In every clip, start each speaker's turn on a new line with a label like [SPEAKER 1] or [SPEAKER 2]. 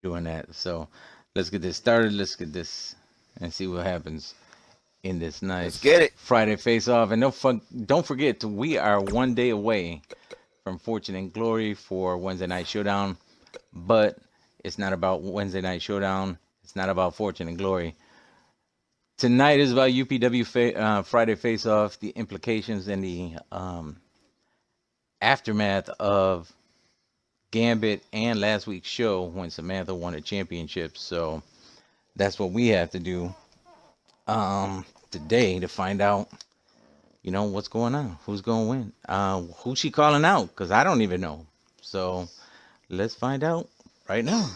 [SPEAKER 1] doing that. So let's get this started. Let's get this and see what happens in this
[SPEAKER 2] Let's
[SPEAKER 1] nice
[SPEAKER 2] get it.
[SPEAKER 1] Friday face off. And don't forget, we are one day away from Fortune and Glory for Wednesday Night Showdown. But it's not about Wednesday Night Showdown. It's not about Fortune and Glory. Tonight is about UPW Friday Face Off, the implications and the aftermath of Gambit and last week's show when Samantha won a championship. So that's what we have to do today to find out, what's going on, who's going to win, who's she calling out, because I don't even know. So let's find out right now.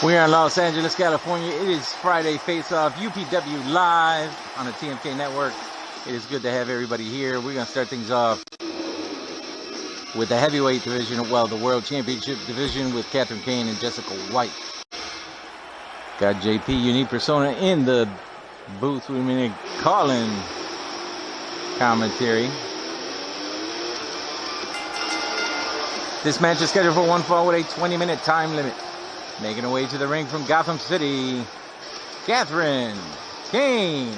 [SPEAKER 1] We are in Los Angeles, California. It is Friday Face Off, UPW live on the TMK network. It is good to have everybody here. We're going to start things off with the heavyweight division, the World Championship division with Catherine Kane and Jessica White. Got JP, Unique Persona, in the booth with me, calling commentary. This match is scheduled for one fall with a 20-minute time limit. Making her way to the ring from Gotham City, Catherine Kane.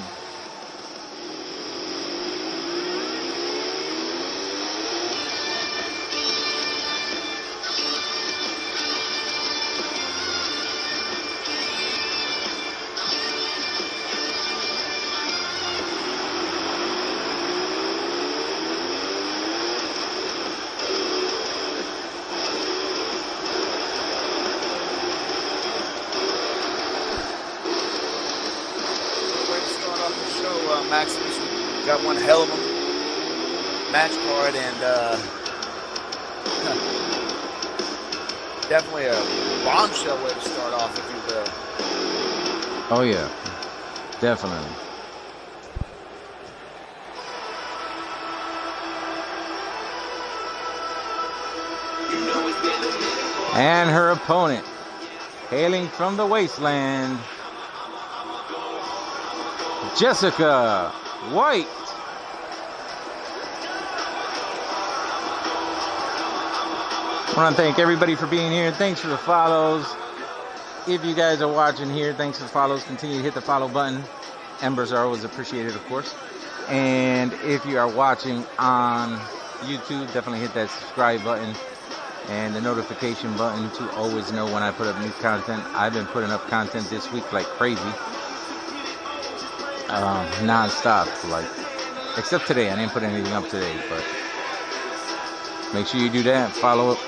[SPEAKER 2] Maximus, we got one hell of a match card, and definitely a bombshell way to start off, if you will.
[SPEAKER 1] Oh yeah, definitely. And her opponent, hailing from the wasteland, Jessica White. I want to thank everybody for being here. Thanks for the follows. If you guys are watching here, thanks for the follows. Continue to hit the follow button. Embers are always appreciated, of course. And if you are watching on YouTube, definitely hit that subscribe button and the notification button to always know when I put up new content. I've been putting up content this week like crazy. Non-stop, except today. I didn't put anything up today, but make sure you do that, follow up,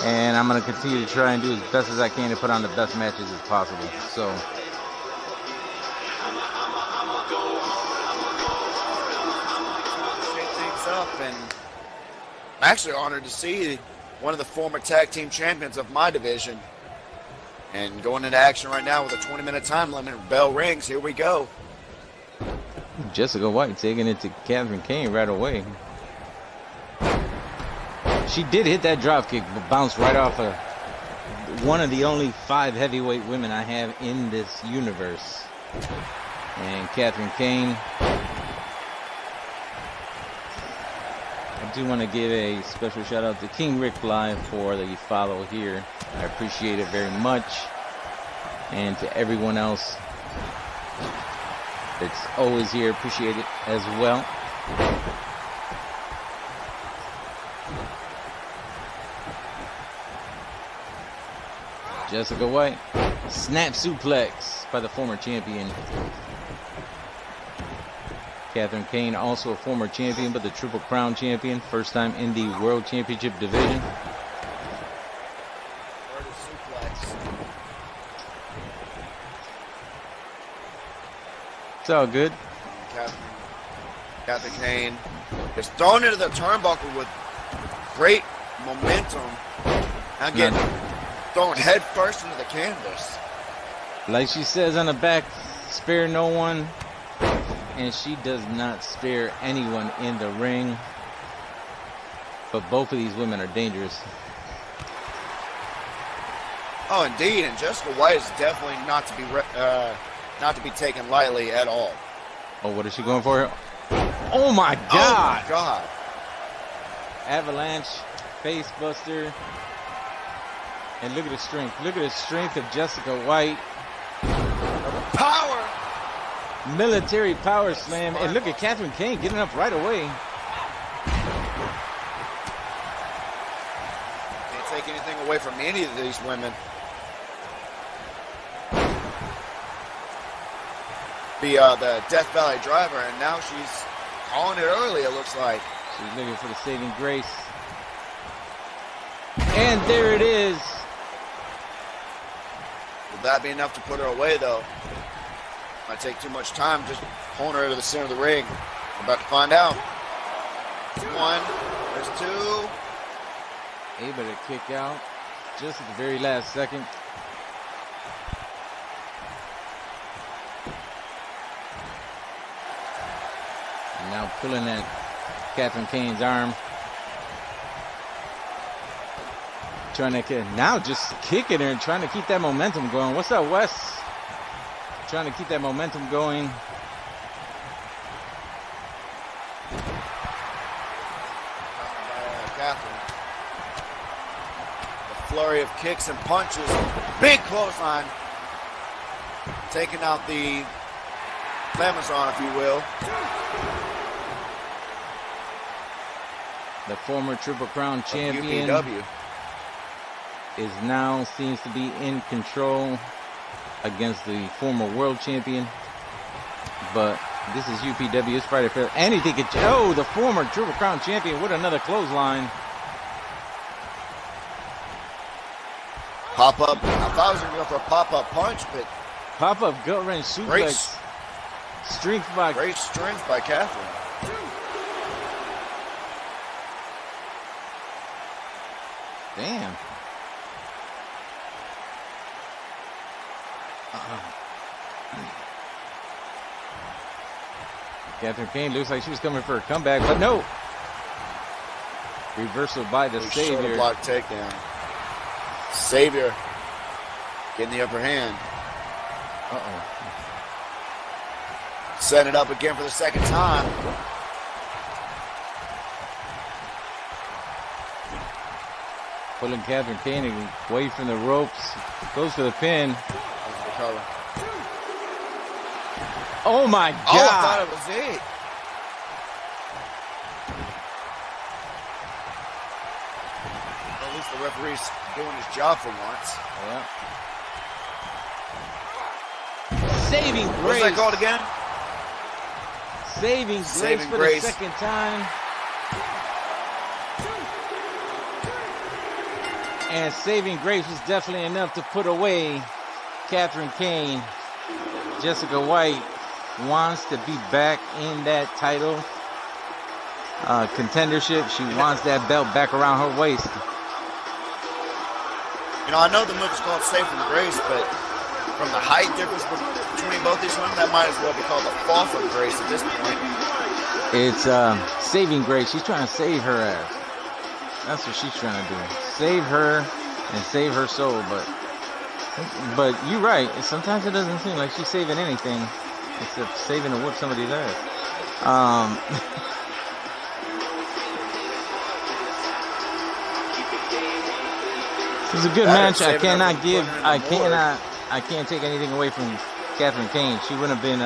[SPEAKER 1] and I'm going to continue to try and do as best as I can to put on the best matches as possible. So
[SPEAKER 2] shake things up, and I'm actually honored to see one of the former tag team champions of my division, and going into action right now with a 20-minute time limit. Bell rings, here we go.
[SPEAKER 1] Jessica White taking it to Catherine Kane right away. She did hit that drop kick, but bounced right off of one of the only 5 heavyweight women I have in this universe. And Catherine Kane. I do want to give a special shout out to King Rick Fly for the follow here. I appreciate it very much. And to everyone else that's always here, appreciate it as well. Jessica White, snap suplex by the former champion. Catherine Kane, also a former champion, but the Triple Crown champion, first time in the World Championship division. It's all good.
[SPEAKER 2] Catherine Kane is thrown into the turnbuckle with great momentum. Now getting thrown head first into the canvas.
[SPEAKER 1] Like she says on the back, spare no one. And she does not spare anyone in the ring. But both of these women are dangerous.
[SPEAKER 2] Oh, indeed. And Jessica White is definitely not to be taken lightly at all.
[SPEAKER 1] Oh, what is she going for? Oh my God!
[SPEAKER 2] Oh my God!
[SPEAKER 1] Avalanche, face buster, and look at the strength. Look at the strength of Jessica White.
[SPEAKER 2] Power!
[SPEAKER 1] Military power slam, and look at Catherine Kane getting up right away.
[SPEAKER 2] Can't take anything away from any of these women. The Death Valley driver, and now she's on it early, it looks like.
[SPEAKER 1] She's looking for the saving grace. And there it is.
[SPEAKER 2] Will that be enough to put her away, though? Might take too much time just pulling her to the center of the ring. We're about to find out. There's one. There's two.
[SPEAKER 1] Able to kick out just at the very last second. And now pulling at Catherine Kane's arm. Trying to now just kicking her and trying to keep that momentum going. What's up, Wes? Trying to keep that momentum going.
[SPEAKER 2] Catherine. The flurry of kicks and punches. Big clothesline. Taking out the Amazon, if you will.
[SPEAKER 1] The former Triple Crown champion
[SPEAKER 2] UPW
[SPEAKER 1] is now seems to be in control against the former world champion. But this is UPW. It's Friday Fair. And he think oh, the former Triple Crown champion with another clothesline.
[SPEAKER 2] Pop up. I thought I was going to go for a pop-up punch, but
[SPEAKER 1] Pop-up gut wrench suplex.
[SPEAKER 2] Great strength by Catherine.
[SPEAKER 1] Damn. Catherine Kane looks like she was coming for a comeback, but no. Reversal by the Savior.
[SPEAKER 2] Shoulder block takedown. Savior getting the upper hand. Set it up again for the second time.
[SPEAKER 1] Pulling Catherine Kane away from the ropes. Goes for the pin. Oh my God.
[SPEAKER 2] Oh, I thought it was it. At least the referee's doing his job for once.
[SPEAKER 1] Yeah. Saving grace.
[SPEAKER 2] What's that called again?
[SPEAKER 1] Saving grace for the second time. And saving grace was definitely enough to put away Catherine Kane. Jessica White wants to be back in that title contendership. She wants that belt back around her waist.
[SPEAKER 2] You know, I know the move is called saving grace, but from the height difference between both these women, that might as well be called a fall from grace at this point.
[SPEAKER 1] It's saving grace. She's trying to save her ass. That's what she's trying to do. Save her and save her soul. But you're right. Sometimes it doesn't seem like she's saving anything except saving to whoop somebody's ass. This is a good match. I can't take anything away from Catherine Kane. She wouldn't have been,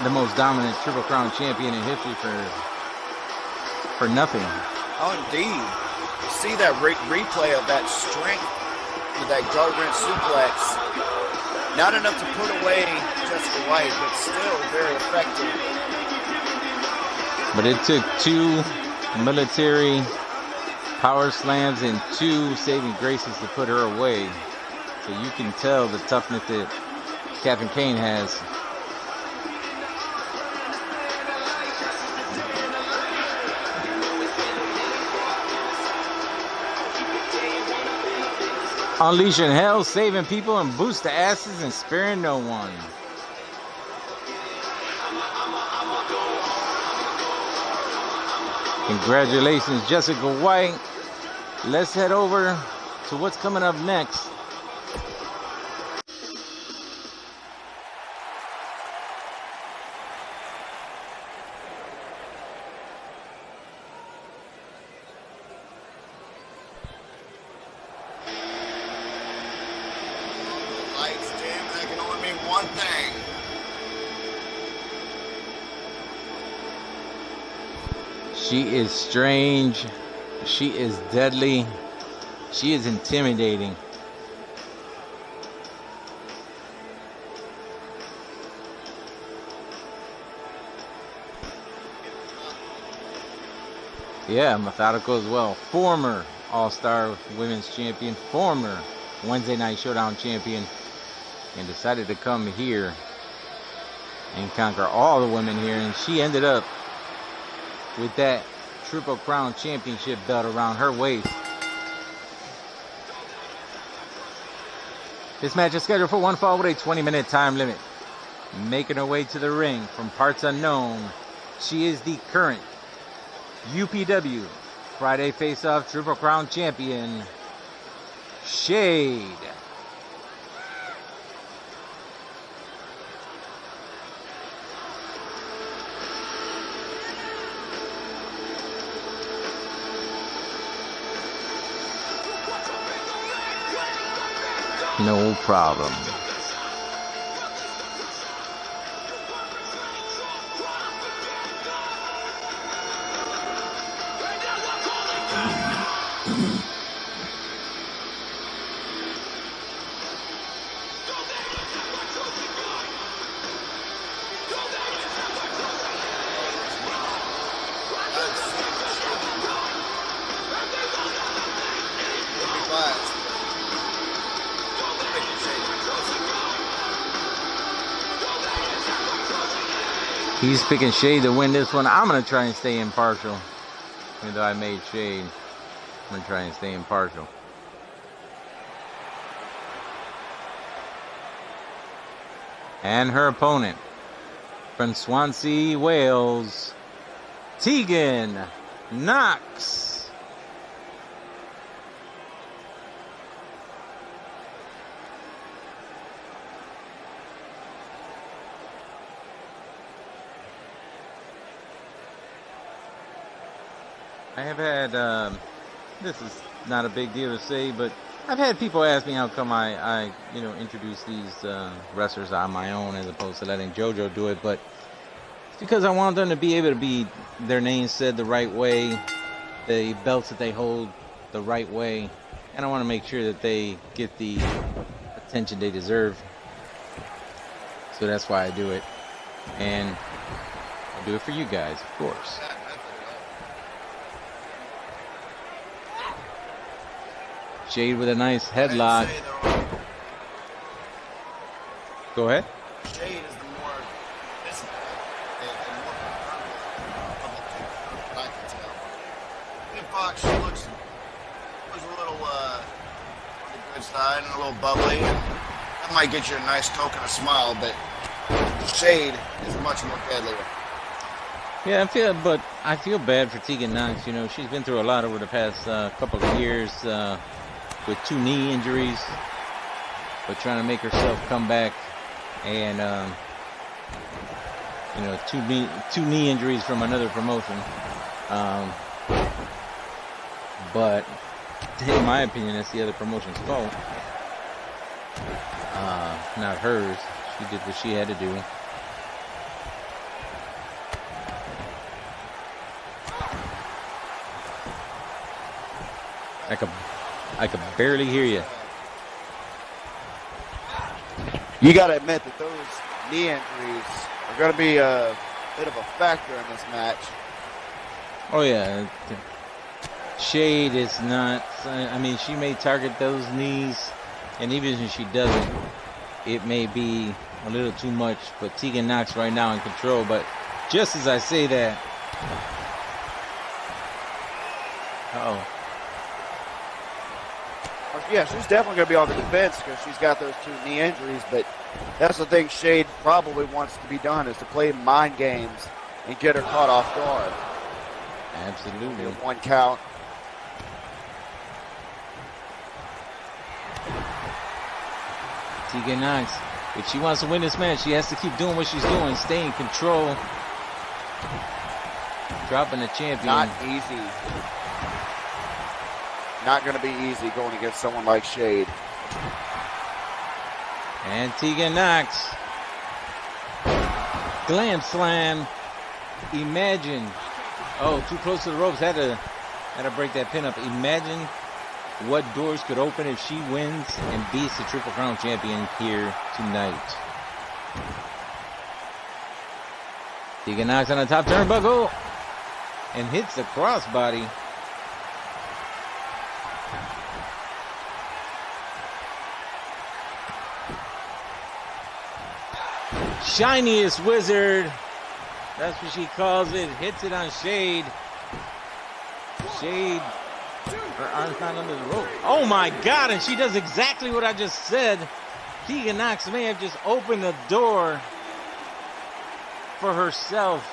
[SPEAKER 1] the most dominant Triple Crown champion in history for nothing.
[SPEAKER 2] Oh, indeed. You see that replay of that strength with that gut wrench suplex. Not enough to put away Jessica White, but still very effective.
[SPEAKER 1] But it took 2 military power slams and 2 saving graces to put her away. So you can tell the toughness that Captain Kane has. Unleashing hell, saving people, and boost the asses and sparing no one. Congratulations, Jessica White. Let's head over to what's coming up next.
[SPEAKER 2] Lights dim, that can only mean one thing.
[SPEAKER 1] She is strange. She is deadly. She is intimidating. Yeah, methodical as well. Former All-Star Women's Champion, former Wednesday Night Showdown Champion, and decided to come here and conquer all the women here. And she ended up with that Triple Crown Championship belt around her waist. This match is scheduled for 1 fall with a 20-minute time limit. Making her way to the ring from parts unknown, she is the current UPW Friday Face-Off Triple Crown Champion, Shade. No problem. He's picking Shade to win this one. I'm going to try and stay impartial. Even though I made Shade, I'm going to try and stay impartial. And her opponent, from Swansea, Wales, Tegan Knox. I have had, this is not a big deal to say, but I've had people ask me how come I introduce these wrestlers on my own as opposed to letting JoJo do it. But it's because I want them to be able to be their names said the right way, the belts that they hold the right way, and I want to make sure that they get the attention they deserve. So that's why I do it, and I do it for you guys, of course. Shade with a nice headlock. Go ahead.
[SPEAKER 2] Shade is the more visible and more of the two, I can tell. In Fox, she looks a little on the good side and a little bubbly. That might get you a nice token of smile, but Shade is much more deadly.
[SPEAKER 1] Yeah, I feel bad for Tegan Knox. You know, she's been through a lot over the past couple of years. With 2 knee injuries, but trying to make herself come back, and 2 knee injuries from another promotion. But in my opinion, that's the other promotion's fault, not hers. She did what she had to do. I could barely hear you.
[SPEAKER 2] You got to admit that those knee injuries are going to be a bit of a factor in this match.
[SPEAKER 1] Oh, yeah. Shade is not, I mean, she may target those knees, and even if she doesn't, it may be a little too much. But Tegan Knox right now in control. But just as I say that,
[SPEAKER 2] yeah, she's definitely going to be on the defense because she's got those 2 knee injuries. But that's the thing Shade probably wants to be done, is to play mind games and get her caught off guard.
[SPEAKER 1] Absolutely.
[SPEAKER 2] 1 count.
[SPEAKER 1] Tegan Knox, if she wants to win this match, she has to keep doing what she's doing, stay in control. Dropping the champion.
[SPEAKER 2] Not easy. Not going to be easy going against someone like Shade.
[SPEAKER 1] And Tegan Knox. Glam slam. Imagine. Oh, too close to the ropes. Had to break that pin up. Imagine what doors could open if she wins and beats the Triple Crown champion here tonight. Tegan Knox on the top turnbuckle and hits the crossbody. Shiniest Wizard, that's what she calls it. Hits it on Shade. Shade, her arm's not under the rope. Oh my God, and she does exactly what I just said. Tegan Knox may have just opened the door for herself.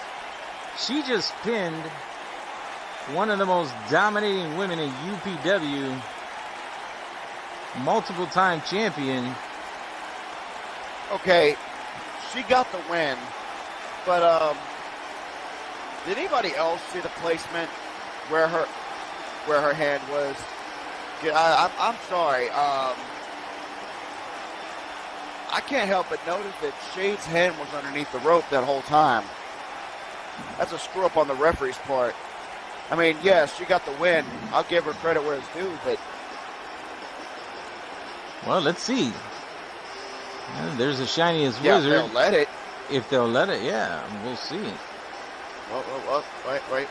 [SPEAKER 1] She just pinned one of the most dominating women in UPW, multiple time champion.
[SPEAKER 2] Okay, she got the win, but did anybody else see the placement where her hand was? I'm sorry. I can't help but notice that Shade's hand was underneath the rope that whole time. That's a screw up on the referee's part. I mean, yes, she got the win. I'll give her credit where it's due, but...
[SPEAKER 1] Well, let's see. There's the shiniest
[SPEAKER 2] yeah,
[SPEAKER 1] wizard.
[SPEAKER 2] If they'll let it.
[SPEAKER 1] If they'll let it, yeah, we'll see.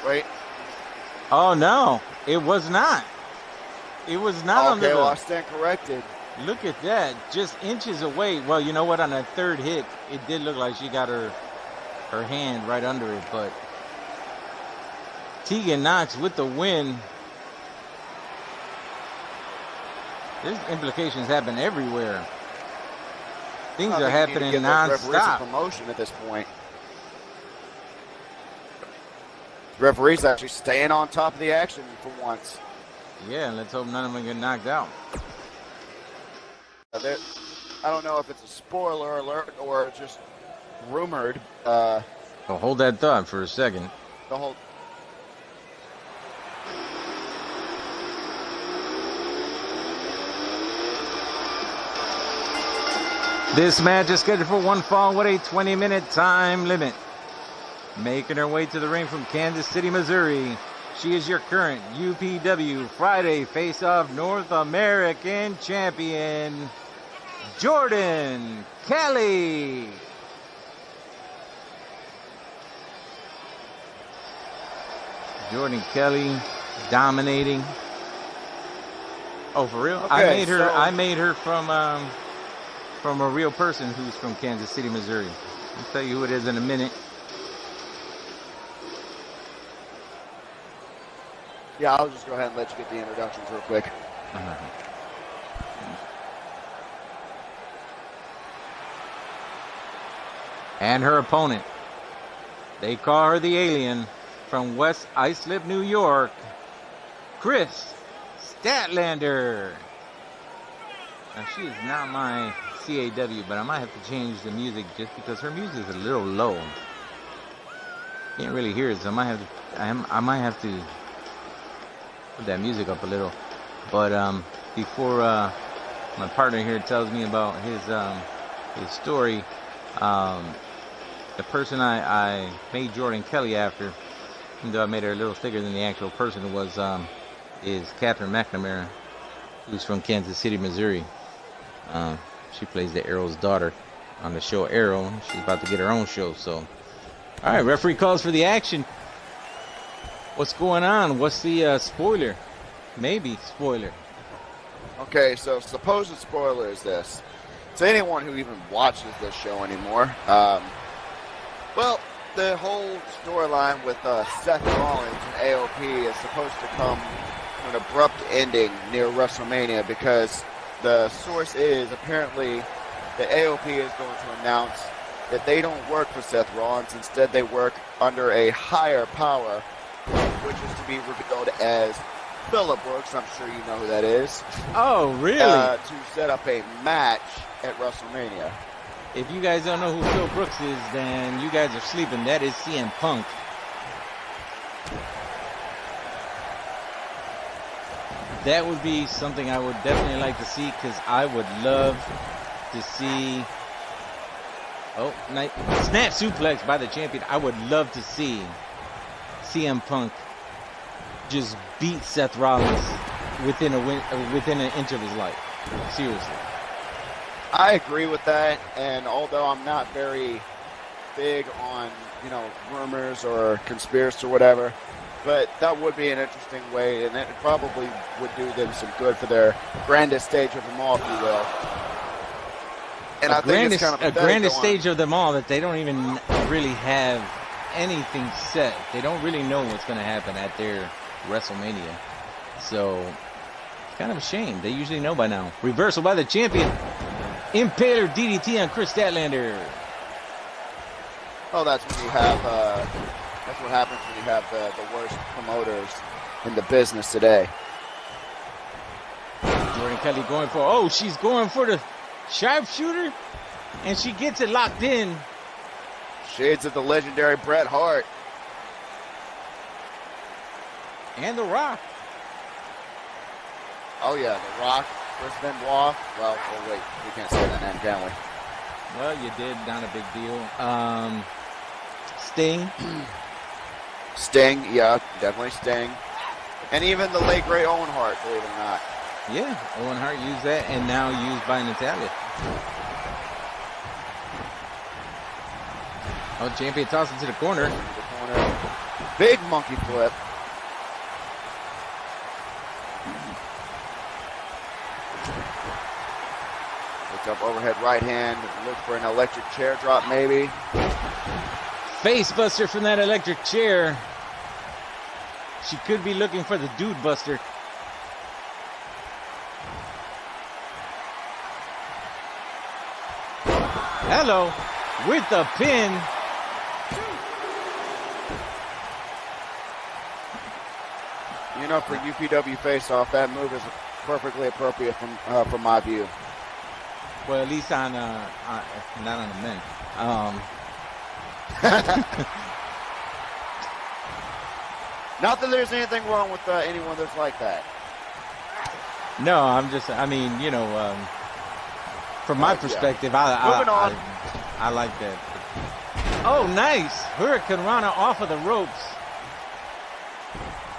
[SPEAKER 2] Wait.
[SPEAKER 1] Oh, no, it was not. It was not on the...
[SPEAKER 2] Okay, well, I stand corrected.
[SPEAKER 1] Look at that, just inches away. Well, you know what, on that third hit, it did look like she got her hand right under it, but Tegan Knox with the win. There's implications happen everywhere. Things are happening non-stop.
[SPEAKER 2] Promotion at this point. The referee's actually staying on top of the action for once.
[SPEAKER 1] Yeah, let's hope none of them get knocked out.
[SPEAKER 2] I don't know if it's a spoiler alert or just rumored.
[SPEAKER 1] So hold that thought for a second.
[SPEAKER 2] The whole.
[SPEAKER 1] This match is scheduled for one fall with a 20-minute time limit. Making her way to the ring from Kansas City, Missouri, she is your current UPW Friday Face-Off North American Champion, Jordan Kelly. Jordan Kelly dominating. Oh, for real?
[SPEAKER 2] Okay,
[SPEAKER 1] I made her from a real person who's from Kansas City, Missouri. I'll tell you who it is in a minute.
[SPEAKER 2] Yeah, I'll just go ahead and let you get the introductions real quick.
[SPEAKER 1] And her opponent. They call her the Alien from West Islip, New York, Chris Statlander. Now, she is not my CAW, but I might have to change the music just because her music is a little low. Can't really hear it, so I might have to put that music up a little. But before my partner here tells me about his story, the person I made Jordan Kelly after, even though I made her a little thicker than the actual person, is Catherine McNamara, who's from Kansas City, Missouri. She plays the Arrow's daughter. on the show Arrow. She's about to get her own show. So, all right, referee calls for the action. What's going on? What's the spoiler? Maybe spoiler.
[SPEAKER 2] Okay, so supposed spoiler is this. To anyone who even watches this show anymore, well, the whole storyline with Seth Rollins and AOP is supposed to come to an abrupt ending near WrestleMania because the source is apparently that AOP is going to announce that they don't work for Seth Rollins. Instead, they work under a higher power, which is to be revealed as Phillip Brooks. I'm sure you know who that is.
[SPEAKER 1] Oh, really?
[SPEAKER 2] To set up a match at WrestleMania.
[SPEAKER 1] If you guys don't know who Phil Brooks is, then you guys are sleeping. That is CM Punk. That would be something I would definitely like to see because I would love to see. Oh, snap suplex by the champion. I would love to see CM Punk just beat Seth Rollins within an inch of his life. Seriously.
[SPEAKER 2] I agree with that, and although I'm not very big on, rumors or conspiracies or whatever, but that would be an interesting way, and it probably would do them some good for their grandest stage of them all, if you will. And I think it's kind of
[SPEAKER 1] a grandest stage of them all that they don't even really have anything set. They don't really know what's going to happen at their WrestleMania. So, it's kind of a shame. They usually know by now. Reversal by the champion. Impaler DDT on Chris Statlander.
[SPEAKER 2] Oh, that's when you have, that's what happens when you have the worst promoters in the business today.
[SPEAKER 1] Jordan Kelly she's going for the sharpshooter, and she gets it locked in.
[SPEAKER 2] Shades of the legendary Bret Hart.
[SPEAKER 1] And The Rock.
[SPEAKER 2] Oh, yeah, The Rock. Chris Benoit. Well, wait, we can't say that name, can we?
[SPEAKER 1] Well, you did. Not a big deal. Sting.
[SPEAKER 2] Sting, yeah, definitely Sting. And even the late, great Owen Hart, believe it or not.
[SPEAKER 1] Yeah, Owen Hart used that, and now used by Natalia. Oh, champion tosses to the corner.
[SPEAKER 2] Big monkey flip. Up overhead right hand, look for an electric chair drop maybe.
[SPEAKER 1] Face buster from that electric chair. She could be looking for the dude buster. Hello, with the pin.
[SPEAKER 2] For UPW face-off, that move is perfectly appropriate from my view.
[SPEAKER 1] Well, at least on not on the men.
[SPEAKER 2] Not that there's anything wrong with anyone that's like that.
[SPEAKER 1] No, from my perspective,
[SPEAKER 2] Moving on.
[SPEAKER 1] I like that. Oh, nice. Hurricane Rana off of the ropes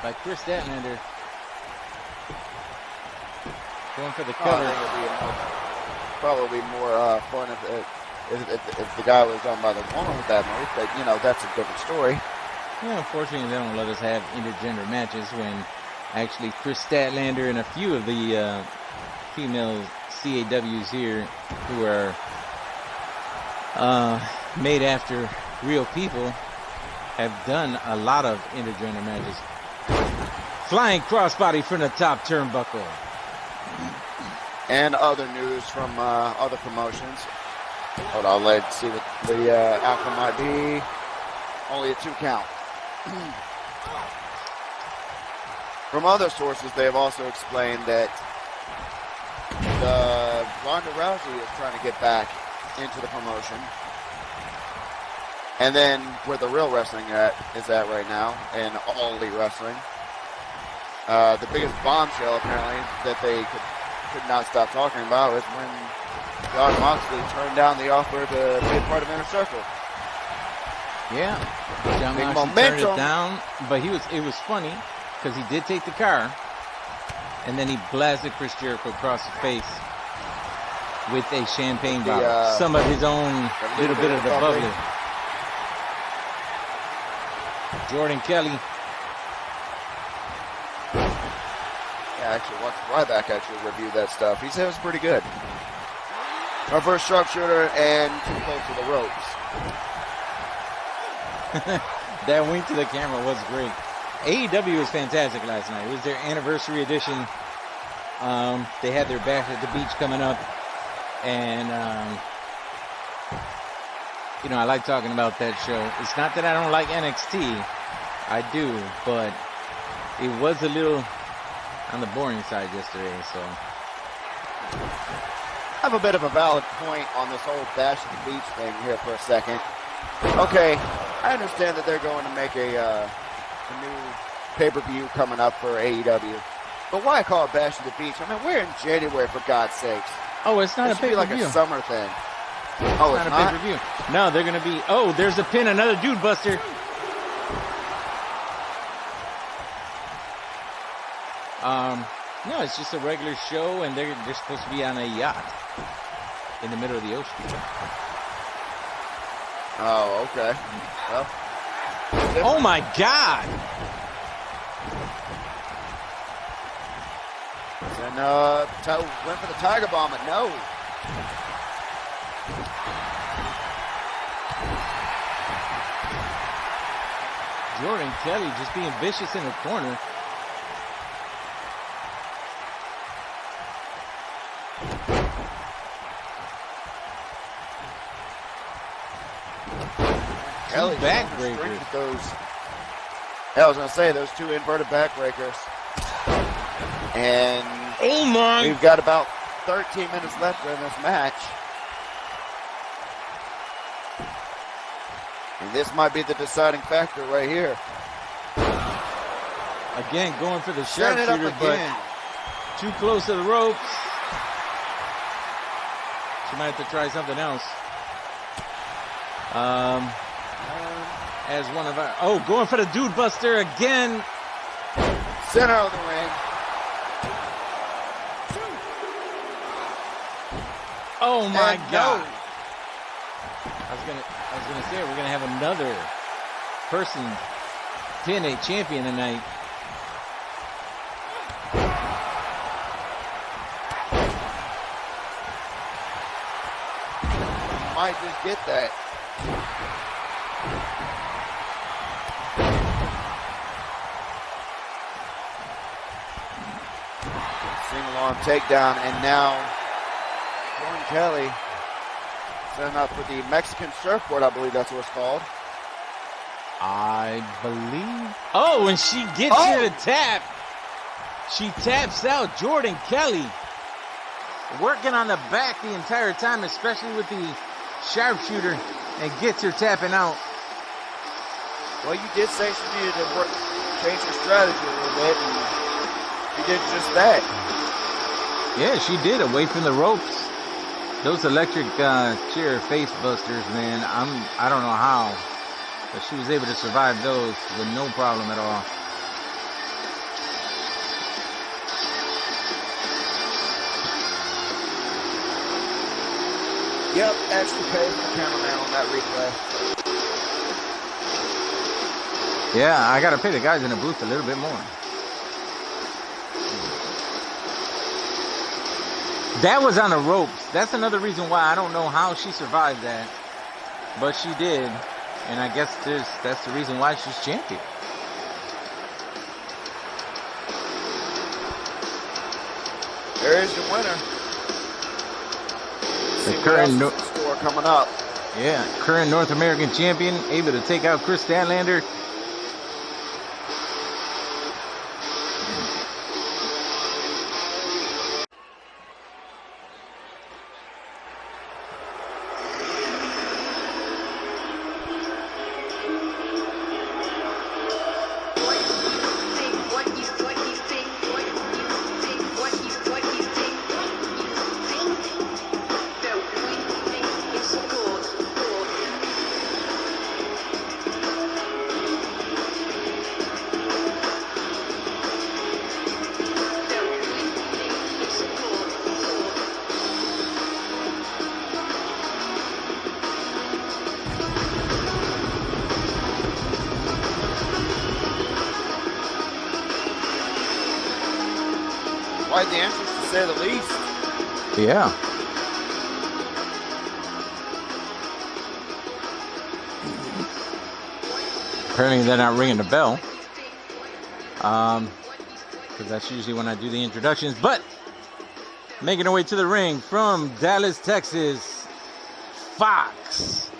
[SPEAKER 1] by Chris Statlander. Going for the cover.
[SPEAKER 2] Probably more fun if the guy was done by the woman with that move, but that's a different story.
[SPEAKER 1] Yeah, unfortunately they don't let us have intergender matches when actually Chris Statlander and a few of the female CAWs here who are made after real people have done a lot of intergender matches. Flying crossbody from the top turnbuckle.
[SPEAKER 2] And other news from other promotions. Hold on, let's see what the outcome might be. Only a 2 count. From other sources, they have also explained that Ronda Rousey is trying to get back into the promotion. And then where the real wrestling is at right now, in All Elite Wrestling, the biggest bombshell apparently that they could not stop talking about is when Jon Moxley turned down the offer to be a part of Inner Circle.
[SPEAKER 1] Yeah, Jon Moxley turned it down, but it was funny because he did take the car, and then he blasted Chris Jericho across the face. with a champagne
[SPEAKER 2] The,
[SPEAKER 1] bottle. Some of his own little bit of the bubbly. Jordan Kelly.
[SPEAKER 2] Yeah, actually, watch Ryback actually review that stuff. He said it was pretty good. Our first sharpshooter and too close to the ropes.
[SPEAKER 1] That wink to the camera was great. AEW was fantastic last night. It was their anniversary edition. They had their Bash at the Beach coming up. And, you know, I like talking about that show. It's not that I don't like NXT. I do, but it was a little on the boring side yesterday, so.
[SPEAKER 2] I have a bit of a valid point on this whole Bash at the Beach thing here for a second. Okay, I understand that they're going to make a new pay-per-view coming up for AEW. But why call it Bash at the Beach? I mean, we're in January, for God's sakes.
[SPEAKER 1] Oh, it's not a pay-per-view.
[SPEAKER 2] It should be like a summer thing.
[SPEAKER 1] Oh, it's not a pay-per-view. No, they're going to be... Oh, there's a pin, another dude buster. No, it's just a regular show, and they're supposed to be on a yacht in the middle of the ocean.
[SPEAKER 2] Oh, okay. Well,
[SPEAKER 1] oh my God!
[SPEAKER 2] And went for the Tiger Bomb, but no.
[SPEAKER 1] Jordan Kelly just being vicious in the corner.
[SPEAKER 2] Kelly's
[SPEAKER 1] backbreakers.
[SPEAKER 2] I was going to say, those two inverted backbreakers. And
[SPEAKER 1] oh my!
[SPEAKER 2] We've got about 13 minutes left in this match. And this might be the deciding factor right here.
[SPEAKER 1] Again, going for the sharpshooter, but too close to the ropes. She might have to try something else. As one of our... Oh, going for the dude buster again.
[SPEAKER 2] Center of the ring.
[SPEAKER 1] Oh my
[SPEAKER 2] and
[SPEAKER 1] God.
[SPEAKER 2] No.
[SPEAKER 1] I was gonna say we're gonna have another person pin a champion tonight.
[SPEAKER 2] Might just get that. Sing-along takedown, and now Jordan Kelly setting up for the Mexican surfboard, I believe that's what it's called.
[SPEAKER 1] I believe. Oh, and she gets here to tap. She taps out Jordan Kelly. Working on the back the entire time, especially with the sharpshooter, and gets her tapping out.
[SPEAKER 2] Well, you did say she needed to change her strategy a little bit, and she did just that.
[SPEAKER 1] Yeah, she did, away from the ropes. Those electric chair face busters, man, I don't know how, but she was able to survive those with no problem at all.
[SPEAKER 2] Yep, extra pay for the cameraman on that replay.
[SPEAKER 1] Yeah, I gotta pay the guys in the booth a little bit more. That was on the ropes. That's another reason why I don't know how she survived that, but she did, and I guess that's the reason why she's champion.
[SPEAKER 2] There is your winner.
[SPEAKER 1] The current
[SPEAKER 2] score coming up.
[SPEAKER 1] Yeah, current North American champion, able to take out Chris Statlander.
[SPEAKER 2] Quite the entrance, to say the least.
[SPEAKER 1] Yeah. Apparently they're not ringing the bell. Because that's usually when I do the introductions. But making her way to the ring from Dallas, Texas, Fox.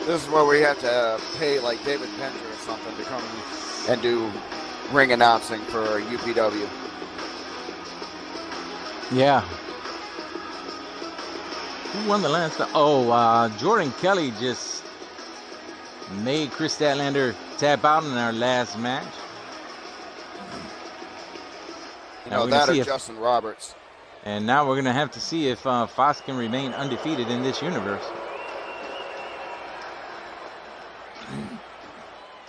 [SPEAKER 2] This is where we have to pay like David Pender or something to come and do ring announcing for UPW.
[SPEAKER 1] Yeah. Who won the last? Jordan Kelly just made Chris Statlander tap out in our last match.
[SPEAKER 2] You know, that or Justin Roberts.
[SPEAKER 1] And now we're going to have to see if Fox can remain undefeated in this universe.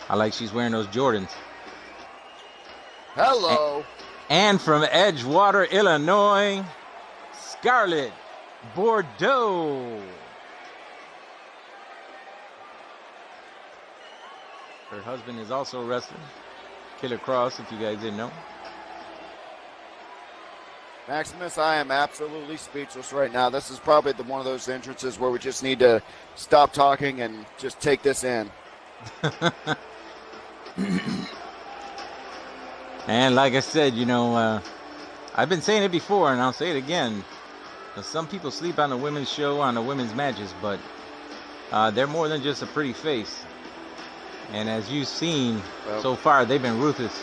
[SPEAKER 1] I like she's wearing those Jordans.
[SPEAKER 2] Hello.
[SPEAKER 1] And from Edgewater, Illinois, Scarlett Bordeaux. Her husband is also a wrestler. Killer Cross, if you guys didn't know.
[SPEAKER 2] Maximus, I am absolutely speechless right now. This is probably one of those entrances where we just need to stop talking and just take this in.
[SPEAKER 1] And like I said, you know, I've been saying it before and I'll say it again. Some people sleep on the women's show, on the women's matches, but they're more than just a pretty face. And as you've seen so far, they've been ruthless.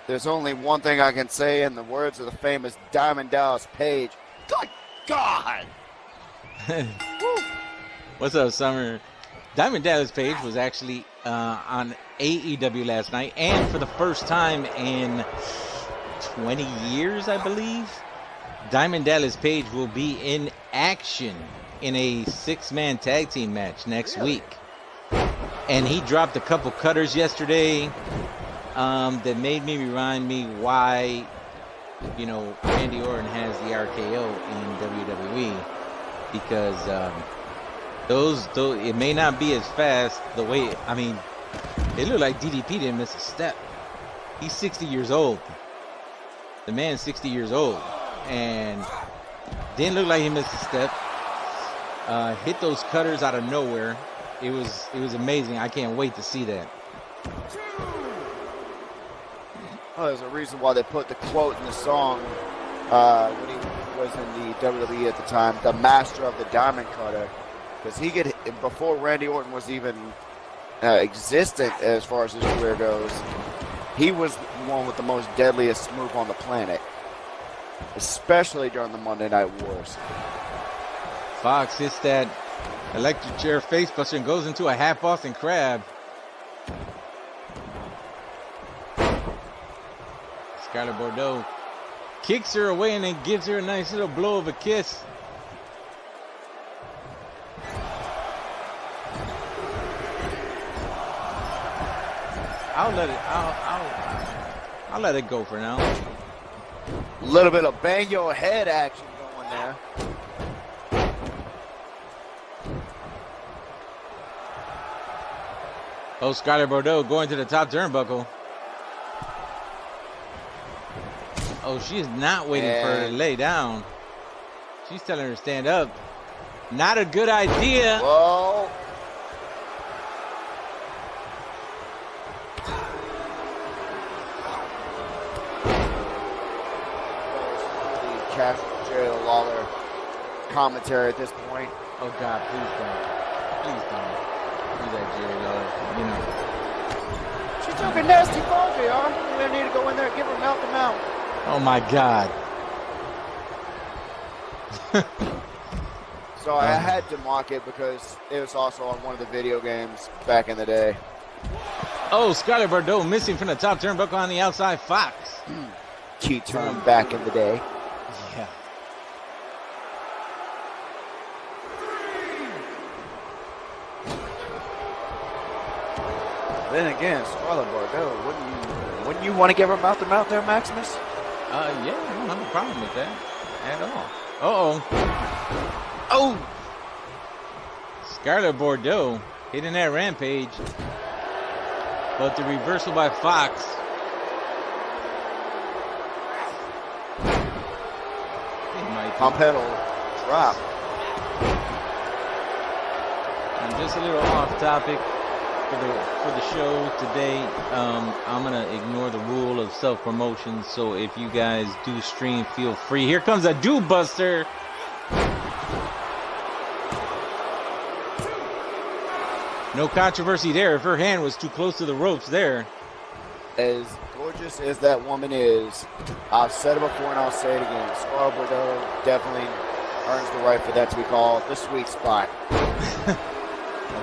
[SPEAKER 2] There's only one thing I can say in the words of the famous Diamond Dallas Page. Good God!
[SPEAKER 1] What's up, Summer? Diamond Dallas Page was actually on AEW last night, and for the first time in 20 years, I believe, Diamond Dallas Page will be in action in a 6-man tag team match next week. And he dropped a couple cutters yesterday that made me remind me why, you know, Randy Orton has the RKO in WWE, because those it may not be as fast the way, I mean, it looked like DDP didn't miss a step. He's 60 years old. The man's 60 years old, and didn't look like he missed a step. Hit those cutters out of nowhere. It was amazing. I can't wait to see that.
[SPEAKER 2] Oh, there's a reason why they put the quote in the song when he was in the WWE at the time, the master of the diamond cutter, because he could, before Randy Orton was even existent as far as his career goes, he was the one with the most deadliest move on the planet, especially during the Monday Night Wars.
[SPEAKER 1] Fox hits that electric chair facebuster and goes into a half Boston Crab. Scarlett Bordeaux kicks her away and then gives her a nice little blow of a kiss. I'll let it go for now.
[SPEAKER 2] A little bit of bang your head action going there.
[SPEAKER 1] Oh, Scarlett Bordeaux going to the top turnbuckle. Oh, she is not waiting for her to lay down. She's telling her to stand up. Not a good idea.
[SPEAKER 2] Whoa. The Castro Jerry Lawler commentary at this point.
[SPEAKER 1] Oh, God, please don't. Please don't. Do that, Jerry Lawler. You know.
[SPEAKER 2] She took a nasty fall, JR. We need to go in there and give her mouth to mouth.
[SPEAKER 1] Oh, my God.
[SPEAKER 2] So I had to mock it because it was also on one of the video games back in the day.
[SPEAKER 1] Oh, Scarlett Bordeaux missing from the top turnbuckle on the outside. Fox.
[SPEAKER 2] Key term back in the day.
[SPEAKER 1] Yeah.
[SPEAKER 2] Then again, Scarlett Bordeaux, wouldn't you want to give her mouth to mouth there, Maximus?
[SPEAKER 1] Yeah, I don't have a problem with that at all. Uh-oh.
[SPEAKER 2] Oh!
[SPEAKER 1] Scarlett Bordeaux hitting that rampage. But the reversal by Fox.
[SPEAKER 2] Pump pedal drop.
[SPEAKER 1] And just a little off topic for the show today. I'm gonna ignore the rule of self-promotion. So if you guys do stream, feel free. Here comes a Dude Buster. No controversy there. If her hand was too close to the ropes there.
[SPEAKER 2] As gorgeous as that woman is, I've said it before and I'll say it again. Scarlett Bordeaux definitely earns the right for that to be called the sweet spot.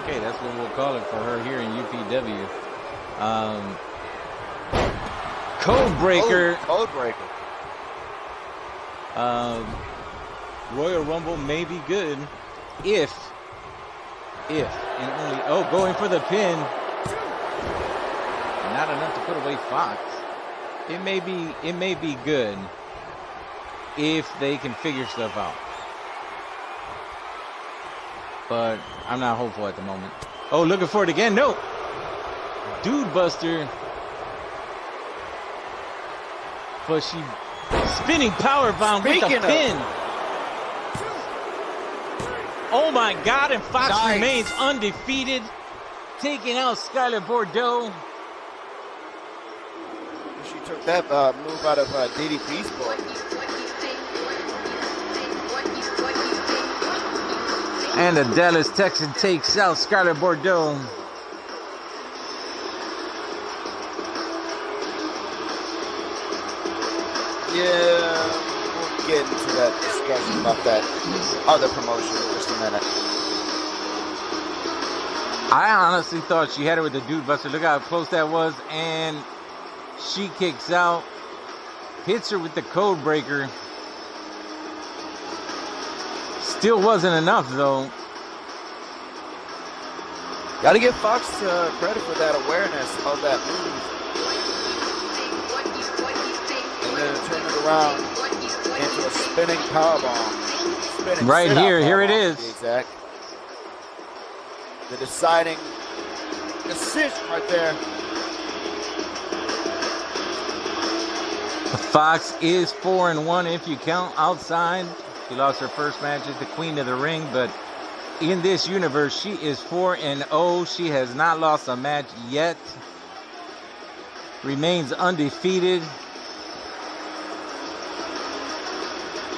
[SPEAKER 1] Okay, that's what we'll call it for her here in UPW. Code breaker.
[SPEAKER 2] Code breaker.
[SPEAKER 1] Royal Rumble may be good if and only going for the pin. Not enough to put away Fox. It may be good if they can figure stuff out. But I'm not hopeful at the moment. Oh, looking for it again. No. Dude Buster. But she spinning powerbomb with the pin. Oh my God, and Fox remains undefeated. Taking out Scarlett Bordeaux.
[SPEAKER 2] She took that move out of DDP's book.
[SPEAKER 1] And the Dallas Texan takes out Scarlett Bordeaux.
[SPEAKER 2] Yeah, we'll get into that discussion about that other promotion in just a minute.
[SPEAKER 1] I honestly thought she had it with the Dude Buster. Look how close that was. And she kicks out. Hits her with the code breaker. Still wasn't enough, though.
[SPEAKER 2] Got to give Fox credit for that awareness of that move. And then turn it around into a spinning powerbomb.
[SPEAKER 1] Right here it is.
[SPEAKER 2] Exact. The deciding decision right there.
[SPEAKER 1] Fox is 4-1 if you count outside. She lost her first match as the Queen of the Ring, but in this universe, she is 4-0. She has not lost a match yet. Remains undefeated.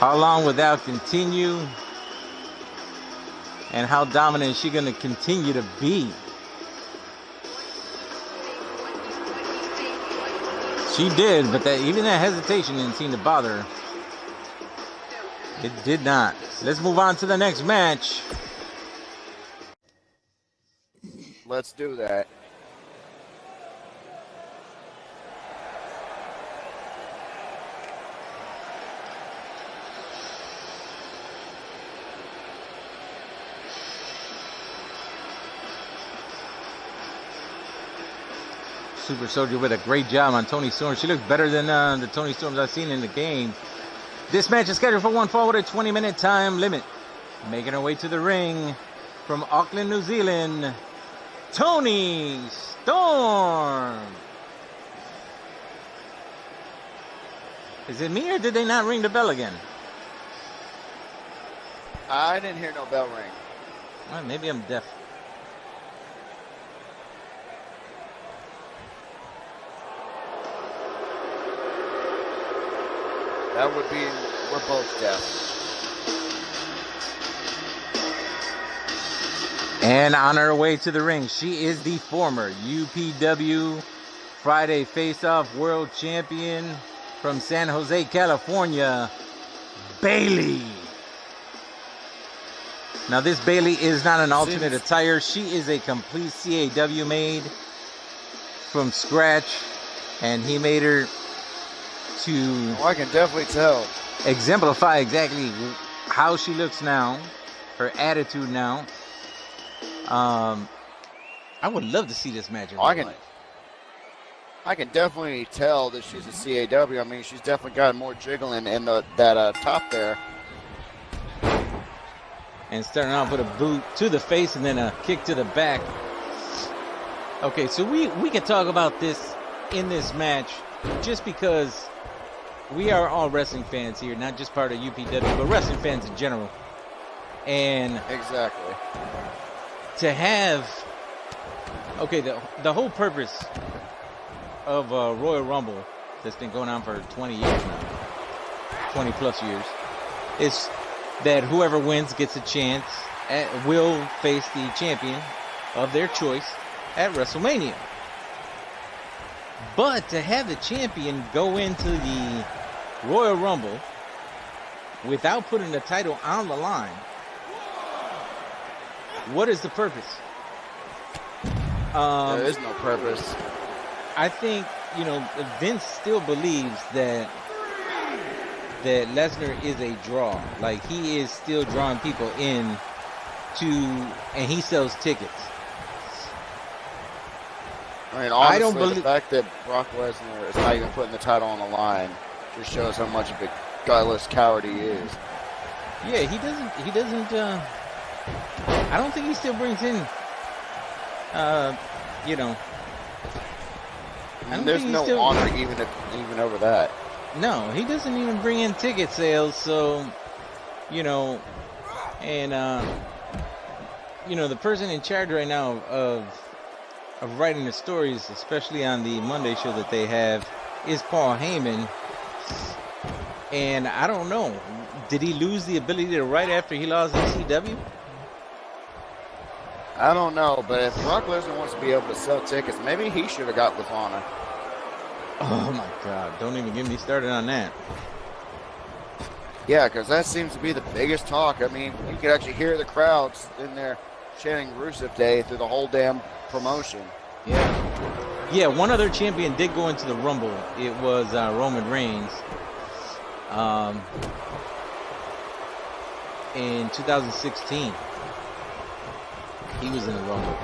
[SPEAKER 1] How long will that continue? And how dominant is she going to continue to be? She did, but even that hesitation didn't seem to bother her. It did not. Let's move on to the next match.
[SPEAKER 2] Let's do that.
[SPEAKER 1] Super Soldier with a great job on Toni Storm. She looks better than the Toni Storms I've seen in the game. This match is scheduled for one fall with a 20-minute time limit. Making her way to the ring from Auckland, New Zealand, Toni Storm. Is it me or did they not ring the bell again?
[SPEAKER 2] I didn't hear no bell ring.
[SPEAKER 1] Well, maybe I'm deaf.
[SPEAKER 2] That would be, we're both deaf.
[SPEAKER 1] And on her way to the ring, she is the former UPW Friday Face-Off World Champion from San Jose, California, Bayley. Now this Bayley is not an alternate attire. She is a complete CAW made from scratch. And he made her to
[SPEAKER 2] I can definitely tell.
[SPEAKER 1] Exemplify exactly how she looks now, her attitude now. I would love to see this match in real life.
[SPEAKER 2] I can definitely tell that she's a CAW. I mean, she's definitely got more jiggling in that top there.
[SPEAKER 1] And starting off with a boot to the face and then a kick to the back. Okay, so we can talk about this in this match just because we are all wrestling fans here, not just part of UPW, but wrestling fans in general. And
[SPEAKER 2] exactly.
[SPEAKER 1] To have, okay, the whole purpose of Royal Rumble that's been going on for 20 years now, 20 plus years, is that whoever wins gets a chance will face the champion of their choice at WrestleMania. But to have the champion go into the Royal Rumble without putting the title on the line, what is the purpose?
[SPEAKER 2] There is no purpose.
[SPEAKER 1] I think, Vince still believes that Lesnar is a draw. Like, he is still drawing people in and he sells tickets.
[SPEAKER 2] I mean, honestly, the fact that Brock Lesnar is not even putting the title on the line just shows how much of a gutless coward he is.
[SPEAKER 1] Yeah, he doesn't, I don't think he still brings in,
[SPEAKER 2] there's no honor even over that.
[SPEAKER 1] No, he doesn't even bring in ticket sales, so, and, the person in charge right now of writing the stories, especially on the Monday show that they have, is Paul Heyman. And I don't know, did he lose the ability to write after he lost ECW?
[SPEAKER 2] I don't know, but if Brock Lesnar wants to be able to sell tickets, maybe he should have got with honor.
[SPEAKER 1] Oh my God, don't even get me started on that.
[SPEAKER 2] Yeah, because that seems to be the biggest talk. I mean, you could actually hear the crowds in there chanting Rusev Day through the whole damn promotion.
[SPEAKER 1] Yeah, one other champion did go into the Rumble. It was Roman Reigns. In 2016, he was in the Rumble.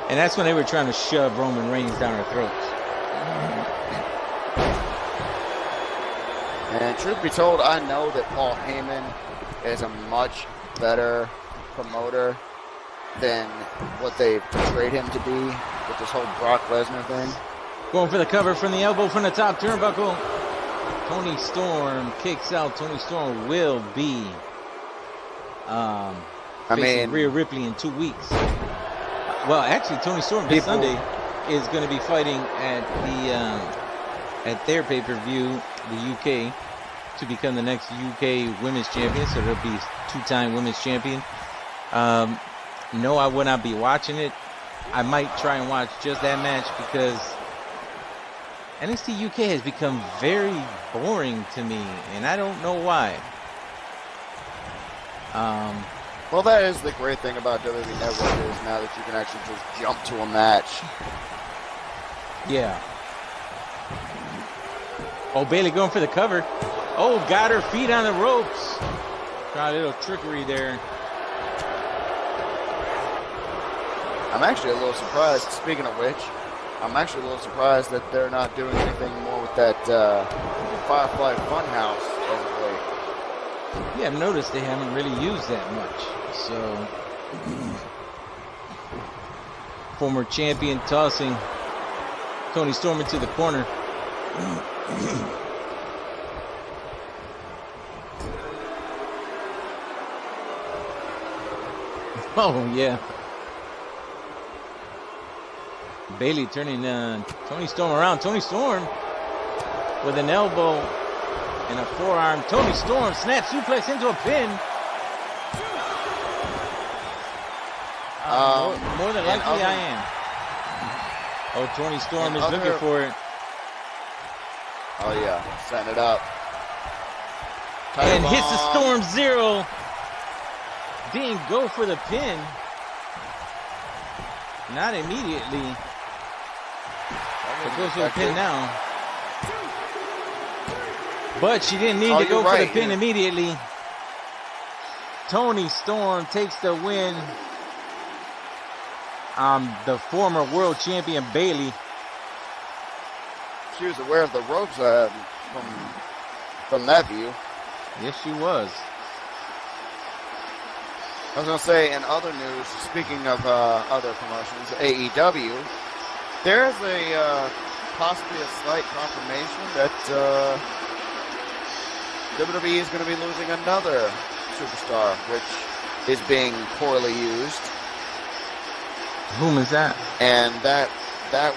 [SPEAKER 1] And that's when they were trying to shove Roman Reigns down our throats.
[SPEAKER 2] And truth be told, I know that Paul Heyman is a much better promoter than what they've portrayed him to be with this whole Brock Lesnar thing.
[SPEAKER 1] Going for the cover from the elbow from the top turnbuckle. Tony Storm kicks out. Tony Storm will be facing Rhea Ripley in 2 weeks. Well, actually, Tony Storm this Sunday is going to be fighting at their pay-per-view, the UK, to become the next UK Women's Champion. So they'll be two-time Women's Champion. No, I will not be watching it. I might try and watch just that match because NXT UK has become very boring to me, and I don't know why.
[SPEAKER 2] Well, that is the great thing about WWE Network is now that you can actually just jump to a match.
[SPEAKER 1] Yeah. Oh, Bayley going for the cover. Oh, got her feet on the ropes. Got a little trickery there.
[SPEAKER 2] I'm actually a little surprised, speaking of which, I'm actually a little surprised that they're not doing anything more with that Firefly Funhouse as of late.
[SPEAKER 1] Yeah, I've noticed they haven't really used that much. So, former champion tossing Tony Storm into the corner. Oh, yeah. Bayley turning Tony Storm around. Tony Storm with an elbow and a forearm. Tony Storm snap suplex into a pin. More than likely I am. Oh, Tony Storm is looking for it.
[SPEAKER 2] Oh, yeah. Setting it up.
[SPEAKER 1] And hits the Storm Zero. Didn't go for the pin. Not immediately. It goes for the pin now. But she didn't need to go for the pin immediately. Tony Storm takes the win. The former world champion Bayley.
[SPEAKER 2] She was aware of the ropes from that view.
[SPEAKER 1] Yes, she was.
[SPEAKER 2] I was going to say, in other news, speaking of other promotions, AEW, there's possibly a slight confirmation that WWE is going to be losing another superstar, which is being poorly used.
[SPEAKER 1] Whom is that?
[SPEAKER 2] And that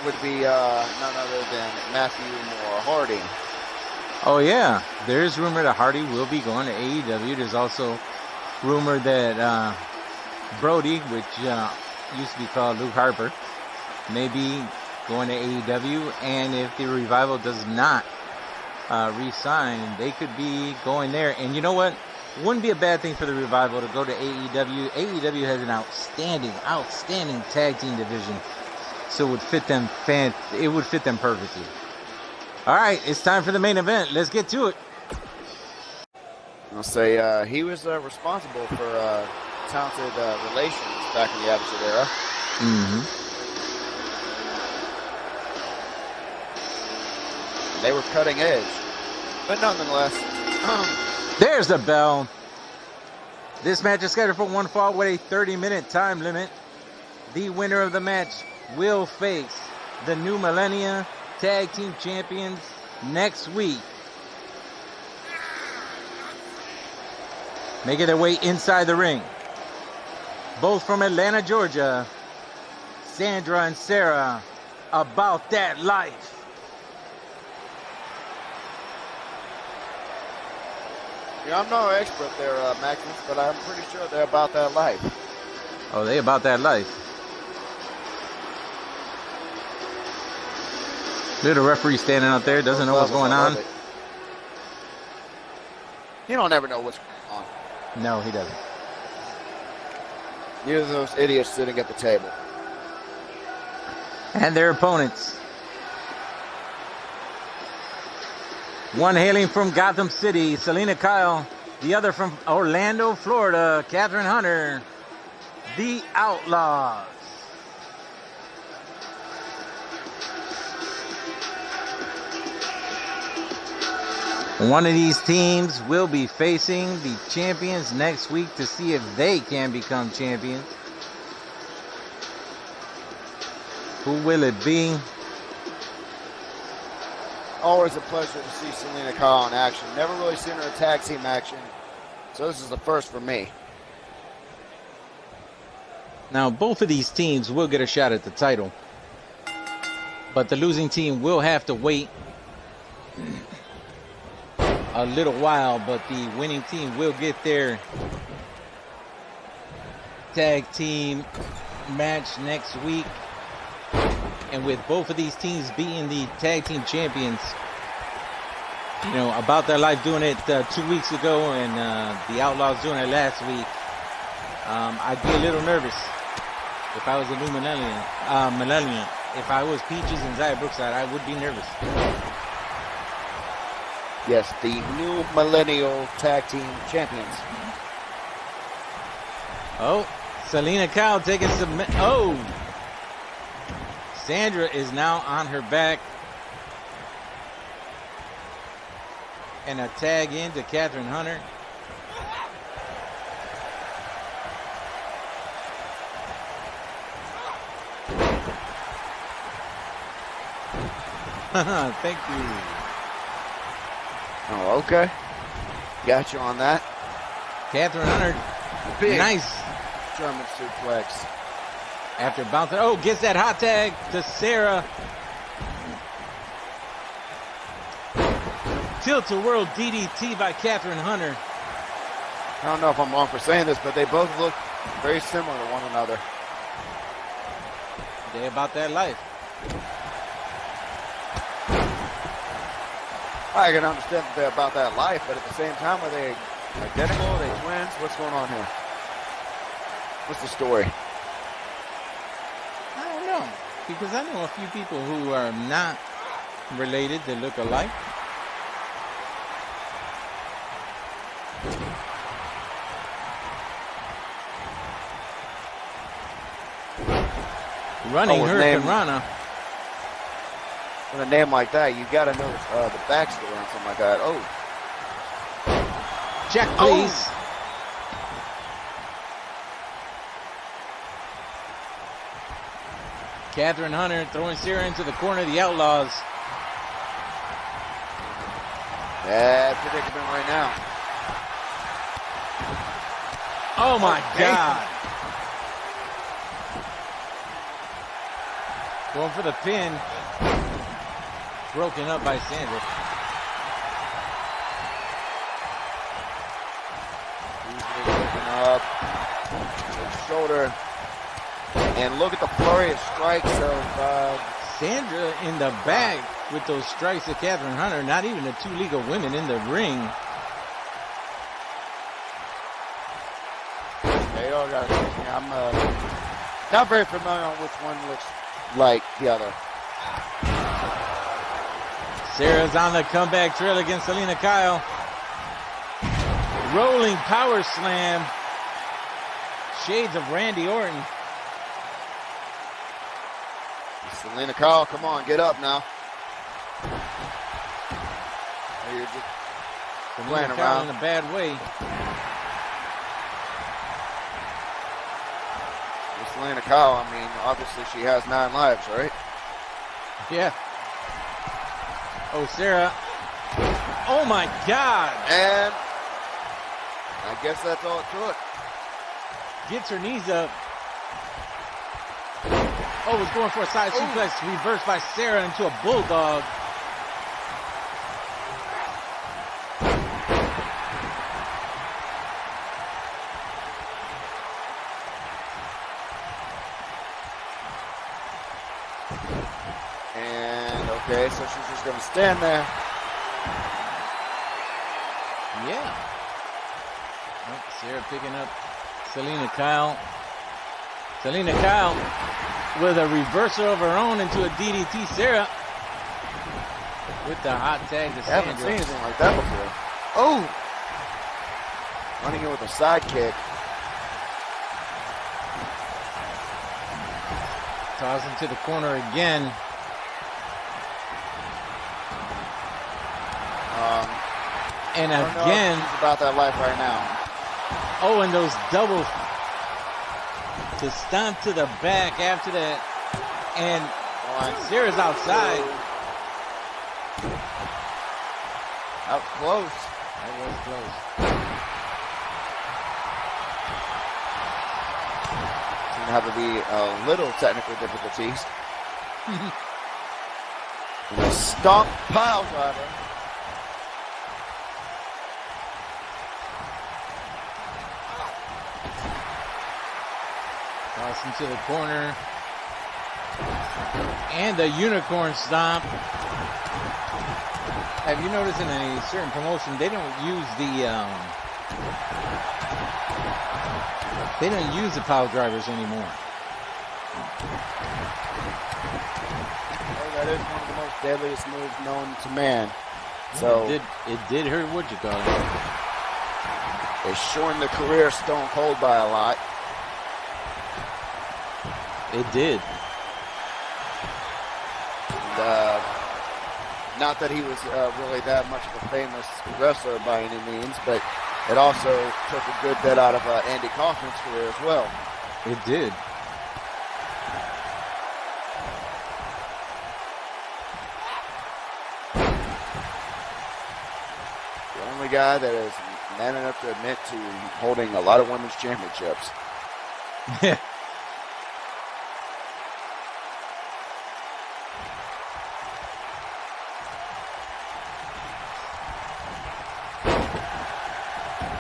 [SPEAKER 2] would be none other than Matthew Moore Hardy.
[SPEAKER 1] Oh, yeah. There's rumor that Hardy will be going to AEW. There's also rumor that Brody, which used to be called Luke Harper, may be going to AEW. And if the Revival does not re-sign, they could be going there. And you know what? Wouldn't be a bad thing for the Revival to go to AEW. AEW has an outstanding tag team division. So it would fit them perfectly. All right, it's time for the main event. Let's get to it.
[SPEAKER 2] I'll say he was responsible for talented relations back in the Attitude Era.
[SPEAKER 1] Mm-hmm.
[SPEAKER 2] They were cutting edge, but nonetheless.
[SPEAKER 1] There's the bell. This match is scheduled for one fall with a 30-minute time limit. The winner of the match will face the New Millennia Tag Team Champions next week. Making their way inside the ring, both from Atlanta, Georgia, Sandra and Sarah, About That Life.
[SPEAKER 2] Yeah, I'm no expert there, Maximus, but I'm pretty sure they're about that life.
[SPEAKER 1] Oh, they about that life. Little referee standing out there, doesn't know what's going on.
[SPEAKER 2] You don't ever know what's going on.
[SPEAKER 1] No, he doesn't.
[SPEAKER 2] Neither of those idiots sitting at the table.
[SPEAKER 1] And their opponents. One hailing from Gotham City, Selena Kyle. The other from Orlando, Florida, Catherine Hunter. The Outlaws. One of these teams will be facing the champions next week to see if they can become champions. Who will it be?
[SPEAKER 2] Always a pleasure to see Selena Kyle in action. Never really seen her in tag team action, so this is the first for me.
[SPEAKER 1] Now, both of these teams will get a shot at the title, but the losing team will have to wait a little while, but the winning team will get their tag team match next week. And with both of these teams being the tag team champions, you know, About That Life doing it 2 weeks ago and the Outlaws doing it last week, I'd be a little nervous if I was a New Millennium. If I was Peaches and Zaya Brookside, I would be nervous.
[SPEAKER 2] Yes, the New Millennial Tag Team Champions.
[SPEAKER 1] Oh, Selena Kyle taking some. Oh, Sandra is now on her back. And a tag in to Catherine Hunter. Thank you.
[SPEAKER 2] Oh, okay. Got you on that.
[SPEAKER 1] Catherine Hunter.
[SPEAKER 2] Big
[SPEAKER 1] Nice.
[SPEAKER 2] German suplex.
[SPEAKER 1] After bouncing. Oh, gets that hot tag to Sarah. Tilt-a-whirl DDT by Catherine Hunter.
[SPEAKER 2] I don't know if I'm wrong for saying this, but they both look very similar to one another.
[SPEAKER 1] They about that life.
[SPEAKER 2] I can understand that they're about that life, but at the same time, are they identical? Are they twins? What's going on here? What's the story?
[SPEAKER 1] I don't know. Because I know a few people who are not related that look alike. Running Hurricane Rana.
[SPEAKER 2] With a name like that, you got to know the backstory on something like that. Oh.
[SPEAKER 1] Check, please. Catherine Hunter throwing Sarah into the corner of the Outlaws.
[SPEAKER 2] Bad predicament right now.
[SPEAKER 1] Oh my God. Going for the pin. Broken up by Sandra.
[SPEAKER 2] Easily broken up. Shoulder. And look at the flurry of strikes of
[SPEAKER 1] Sandra in the back with those strikes of Catherine Hunter. Not even the two League of Women in the ring.
[SPEAKER 2] They all got it. I'm not very familiar on which one looks like the other.
[SPEAKER 1] Sarah's on the comeback trail against Selena Kyle. Rolling power slam. Shades of Randy Orton.
[SPEAKER 2] Selena Kyle, come on, get up now. You're just playing around
[SPEAKER 1] in a bad way.
[SPEAKER 2] Selena Kyle, I mean, obviously she has 9 lives, right?
[SPEAKER 1] Yeah. Oh, Sarah. Oh, my God.
[SPEAKER 2] And I guess that's all it took.
[SPEAKER 1] Gets her knees up. Oh, was going for a side suplex. Reversed by Sarah into a bulldog.
[SPEAKER 2] And, okay, so she's just going to stand there.
[SPEAKER 1] Yeah. Oh, Sarah picking up Selena Kyle. Selena Kyle with a reversal of her own into a DDT. Sarah with the hot tag to Sandra.
[SPEAKER 2] I haven't seen anything like that before. Oh! Running in with a side kick.
[SPEAKER 1] Toss into the corner again. And again.
[SPEAKER 2] She's about that life right now.
[SPEAKER 1] Oh, and those doubles. To stomp to the back after that. And Sarah's outside.
[SPEAKER 2] That was close.
[SPEAKER 1] That was close.
[SPEAKER 2] Seem to have to be a little technical difficulties. And a stomp pile driver.
[SPEAKER 1] Toss into the corner. And the unicorn stomp. Have you noticed in a certain promotion, they don't use the pile drivers anymore.
[SPEAKER 2] Oh, that is one of the most deadliest moves known to man. So
[SPEAKER 1] it did hurt what you call it.
[SPEAKER 2] They shortened the career of Stone Cold by a lot.
[SPEAKER 1] It did.
[SPEAKER 2] And, not that he was really that much of a famous wrestler by any means, but it also took a good bit out of Andy Kaufman's career as well.
[SPEAKER 1] It did.
[SPEAKER 2] The only guy that is man enough to admit to holding a lot of women's championships.
[SPEAKER 1] Yeah.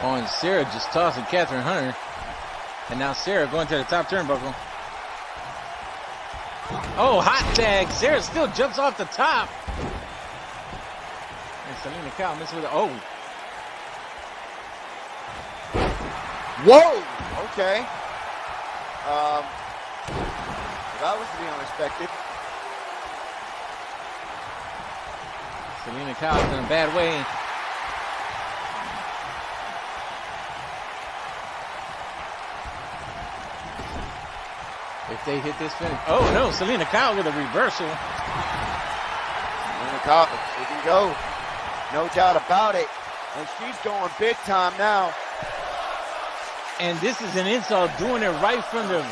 [SPEAKER 1] Oh, and Sarah just tossing Catherine Hunter. And now Sarah going to the top turnbuckle. Oh, hot tag. Sarah still jumps off the top. And Selena Kyle misses with it. Oh.
[SPEAKER 2] Whoa! Okay. That was to be unexpected.
[SPEAKER 1] Selena Kyle's in a bad way. If they hit this finish. Oh, no. Selena Kyle with a reversal.
[SPEAKER 2] Selena Kyle, she can go. No doubt about it. And she's going big time now.
[SPEAKER 1] And this is an insult, doing it right from the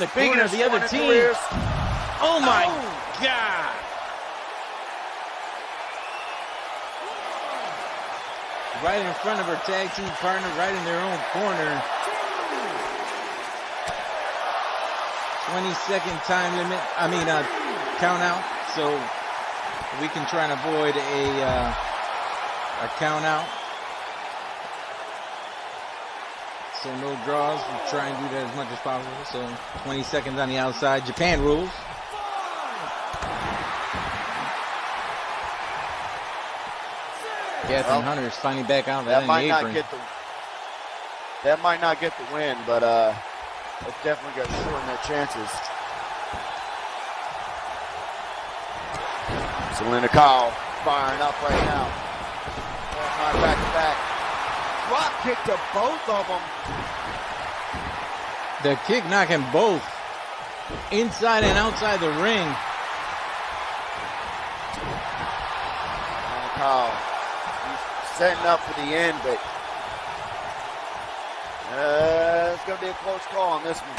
[SPEAKER 1] corner of the other team.
[SPEAKER 2] Careers.
[SPEAKER 1] Oh my God. Right in front of her tag team partner, right in their own corner. 20-second time limit, count out. So we can try and avoid a count out. So no draws. We'll try and do that as much as possible. So 20 seconds on the outside. Japan rules. Catherine Hunter is finally back out
[SPEAKER 2] that
[SPEAKER 1] in
[SPEAKER 2] might
[SPEAKER 1] the
[SPEAKER 2] not
[SPEAKER 1] apron.
[SPEAKER 2] that might not get the win, but it's definitely going to shorten their chances. Selena Kyle firing up right now. Back to back. Drop kick to both of them.
[SPEAKER 1] The kick knocking both inside and outside the ring.
[SPEAKER 2] Selena Kyle, he's setting up for the end, but it's going to be a close call on this one.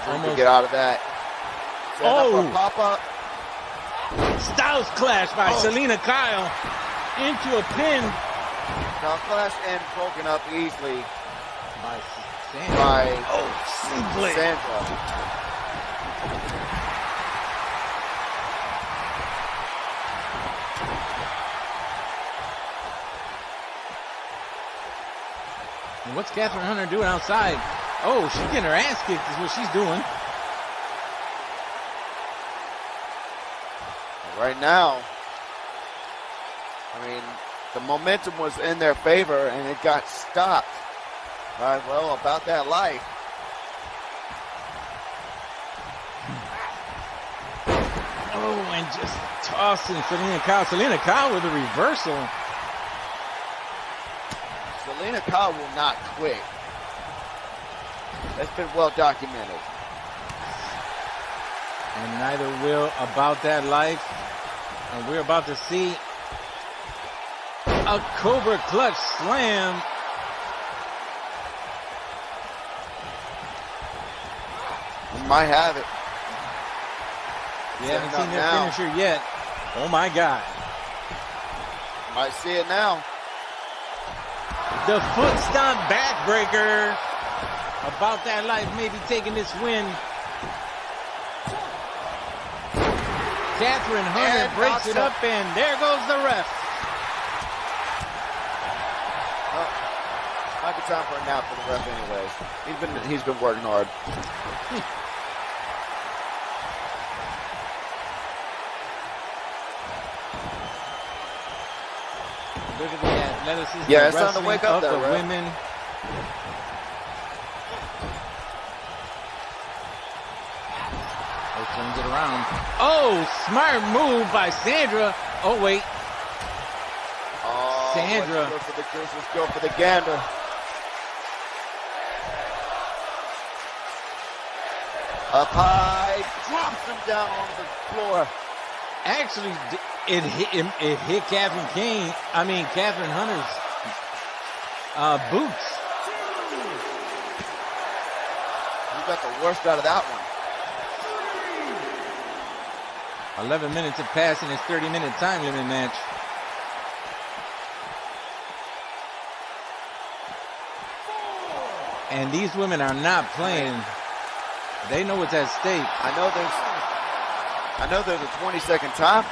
[SPEAKER 2] Trying to get out of that. Setting up for a pop-up.
[SPEAKER 1] Styles clash by Selena Kyle into a pin.
[SPEAKER 2] Styles clash and broken up easily
[SPEAKER 1] By Sandra.
[SPEAKER 2] Sandra.
[SPEAKER 1] And what's Catherine Hunter doing outside? Oh, she's getting her ass kicked is what she's doing.
[SPEAKER 2] Right now, the momentum was in their favor and it got stopped. All right, well, about that life.
[SPEAKER 1] Oh, and just tossing Selena Kyle. Selena Kyle with a reversal.
[SPEAKER 2] Selena Kyle will not quit. That's been well documented.
[SPEAKER 1] And neither will About That Life. And we're about to see a Cobra Clutch Slam.
[SPEAKER 2] We might have it.
[SPEAKER 1] We haven't seen their finisher yet. Oh my God.
[SPEAKER 2] Might see it now.
[SPEAKER 1] The foot stomp backbreaker. About That Life maybe taking this win. Catherine Hunter breaks it up, and there goes the ref.
[SPEAKER 2] Well, might be time for a nap for the ref anyways. He's been working hard.
[SPEAKER 1] Look at the athleticism.
[SPEAKER 2] Yeah, it's time to wake up
[SPEAKER 1] of
[SPEAKER 2] there,
[SPEAKER 1] the
[SPEAKER 2] ref.
[SPEAKER 1] women. Turns it around. Oh, smart move by Sandra. Oh, wait. Sandra.
[SPEAKER 2] Let's go for the gander. Up high, drops him down on the floor.
[SPEAKER 1] Actually, it hit Catherine Hunter's boots.
[SPEAKER 2] You got the worst out of that one.
[SPEAKER 1] 11 minutes have passed in this 30-minute time limit match. And these women are not playing. They know what's at stake.
[SPEAKER 2] I know there's a 20-second count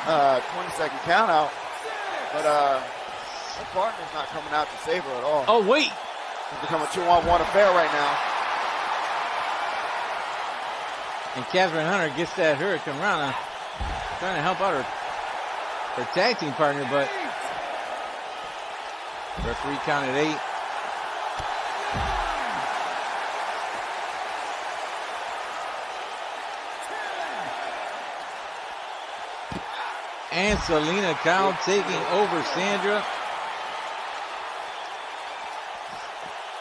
[SPEAKER 2] out, but her partner's not coming out to save her at all.
[SPEAKER 1] Oh, wait.
[SPEAKER 2] It's become a 2-on-1 affair right now.
[SPEAKER 1] And Catherine Hunter gets that Hurricane Rana, trying to help out her tag team partner, but referee counted 8. And Selena Kyle taking over Sandra.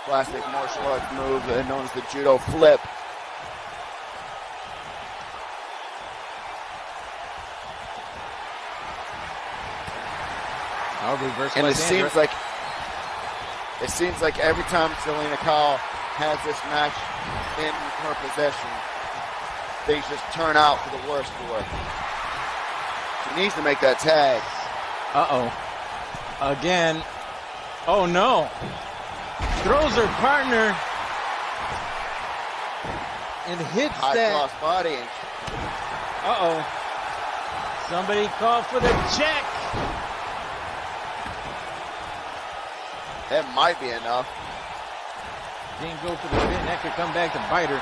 [SPEAKER 2] Classic martial arts move known as the judo flip.
[SPEAKER 1] Oh, reverse
[SPEAKER 2] and
[SPEAKER 1] by
[SPEAKER 2] it
[SPEAKER 1] Sandra.
[SPEAKER 2] seems like every time Selena Kyle has this match in her possession, things just turn out for the worst for her. She needs to make that tag.
[SPEAKER 1] Uh-oh. Again. Oh, no. Throws her partner and hits
[SPEAKER 2] High
[SPEAKER 1] that.
[SPEAKER 2] cross body.
[SPEAKER 1] Uh-oh. Somebody call for the check.
[SPEAKER 2] That might be enough.
[SPEAKER 1] Didn't go for the pin. That could come back to bite her.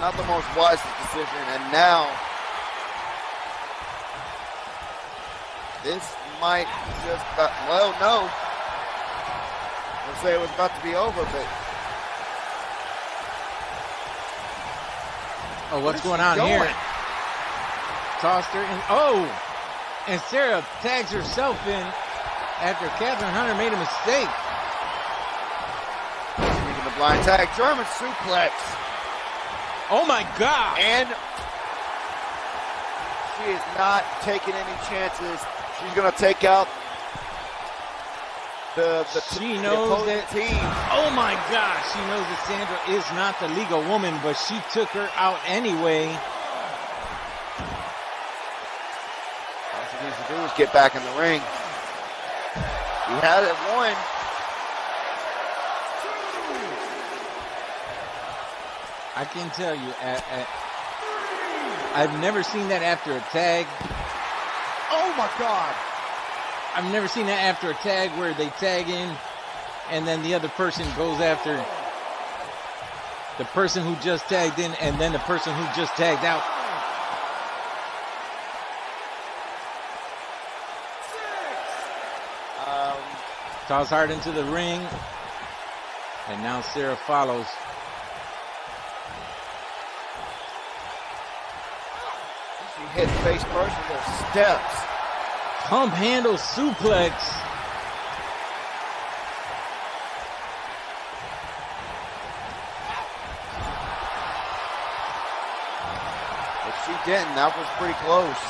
[SPEAKER 2] Not the most wise decision. And now, this might just, well, no. Let's say it was about to be over, but.
[SPEAKER 1] Oh, what's going on here? Tossed her in. Oh! And Sarah tags herself in after Catherine Hunter made a mistake.
[SPEAKER 2] Speaking of blind tag, German suplex.
[SPEAKER 1] Oh my God!
[SPEAKER 2] And she is not taking any chances. She's going to take out the
[SPEAKER 1] she knows that
[SPEAKER 2] team.
[SPEAKER 1] Oh my gosh, she knows that Sandra is not the legal woman, but she took her out anyway.
[SPEAKER 2] All she needs to do is get back in the ring. He had it won.
[SPEAKER 1] I can tell you, I've never seen that after a tag.
[SPEAKER 2] Oh my God.
[SPEAKER 1] I've never seen that after a tag where they tag in and then the other person goes after the person who just tagged in and then the person who just tagged out. Toss hard into the ring. And now Sarah follows.
[SPEAKER 2] She hit face first with those steps.
[SPEAKER 1] Pump handle suplex.
[SPEAKER 2] If she didn't, that was pretty close.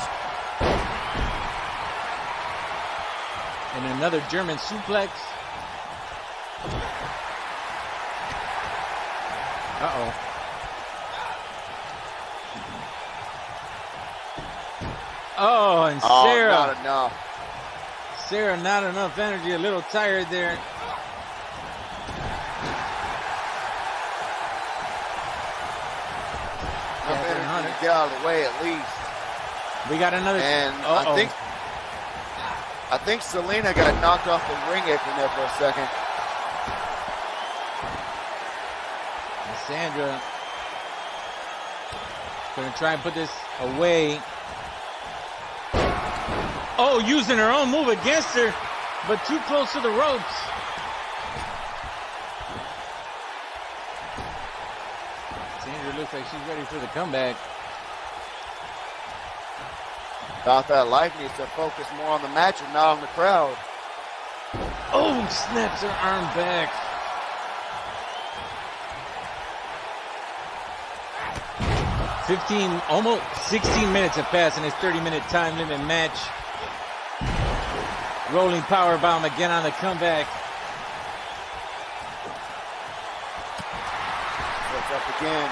[SPEAKER 1] And another German suplex. Uh-oh. Oh, and Sarah.
[SPEAKER 2] Not enough.
[SPEAKER 1] Sarah, not enough energy, a little tired there.
[SPEAKER 2] Enough energy to get out of the way at least.
[SPEAKER 1] We got another.
[SPEAKER 2] And I think Selena got knocked off the ring apron there for a second.
[SPEAKER 1] And Sandra gonna try and put this away. Oh, using her own move against her, but too close to the ropes. Sandra looks like she's ready for the comeback.
[SPEAKER 2] Thought that life needs to focus more on the match and not on the crowd.
[SPEAKER 1] Oh, snaps her arm back. Almost 16 minutes have passed in this 30-minute time limit match. Rolling powerbomb again on the comeback.
[SPEAKER 2] Sets up again.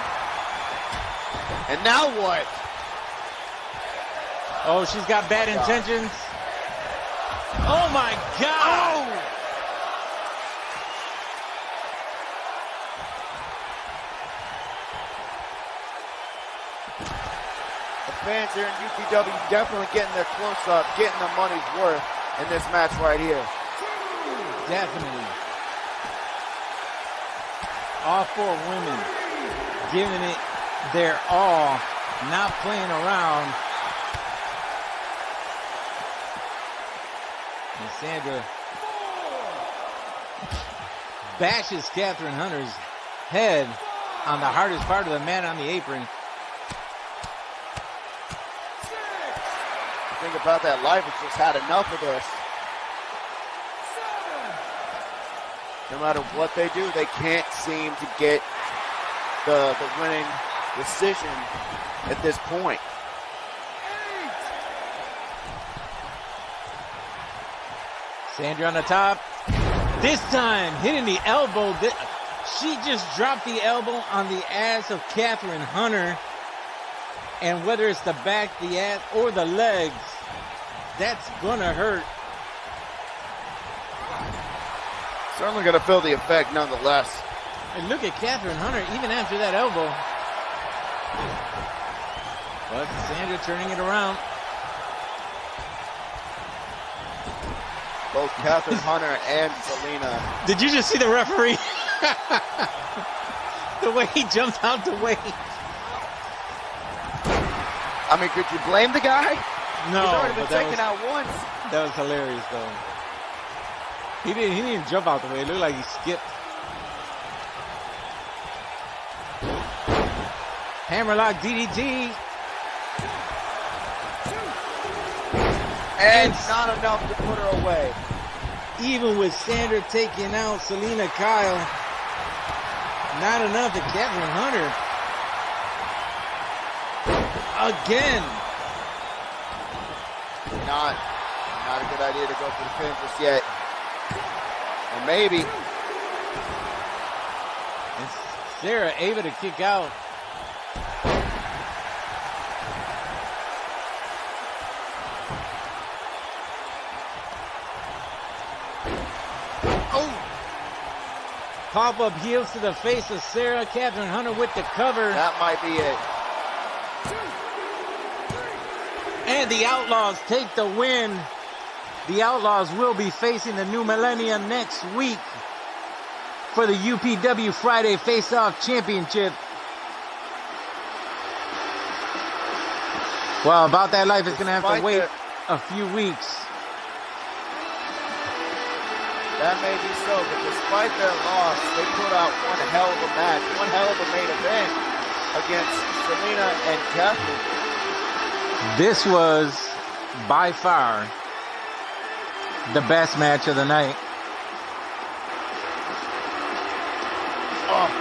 [SPEAKER 2] And now what?
[SPEAKER 1] Oh, she's got bad intentions. Oh my God!
[SPEAKER 2] Oh! The fans here in UPW definitely getting their close-up, getting the money's worth in this match right here.
[SPEAKER 1] Definitely. All four women giving it their all, not playing around. And Sandra bashes Catherine Hunter's head on the hardest part of the man on the apron.
[SPEAKER 2] The thing about that life has just had enough of this. No matter what they do, they can't seem to get the winning decision at this point.
[SPEAKER 1] Sandra on the top. This time hitting the elbow. She just dropped the elbow on the ass of Catherine Hunter. And whether it's the back, the ass, or the legs, that's gonna hurt.
[SPEAKER 2] Certainly going to feel the effect nonetheless.
[SPEAKER 1] And look at Catherine Hunter, even after that elbow. But Sandra turning it around.
[SPEAKER 2] Both Catherine Hunter and Selena.
[SPEAKER 1] Did you just see the referee? The way he jumped out the way.
[SPEAKER 2] I mean, could you blame the guy?
[SPEAKER 1] No,
[SPEAKER 2] He's already been
[SPEAKER 1] but that
[SPEAKER 2] taken out once.
[SPEAKER 1] That was hilarious, though. He didn't even jump out the way. It looked like he skipped. Hammerlock DDT.
[SPEAKER 2] And not enough to put her away.
[SPEAKER 1] Even with Sandra taking out Selena Kyle, not enough to Catherine Hunter. Again.
[SPEAKER 2] Not a good idea to go for the pin just yet. Or maybe.
[SPEAKER 1] And Sarah able to kick out. Pop-up heels to the face of Sarah. Catherine Hunter with the cover.
[SPEAKER 2] That might be it.
[SPEAKER 1] And the Outlaws take the win. The Outlaws will be facing the New Millennia next week for the UPW Friday Face-Off Championship. Well, About That Life is going to have to wait a few weeks.
[SPEAKER 2] That may be so, but despite their loss, they put out one hell of a match, one hell of a main event against Selena and Catherine.
[SPEAKER 1] This was by far the best match of the night.
[SPEAKER 2] Oh,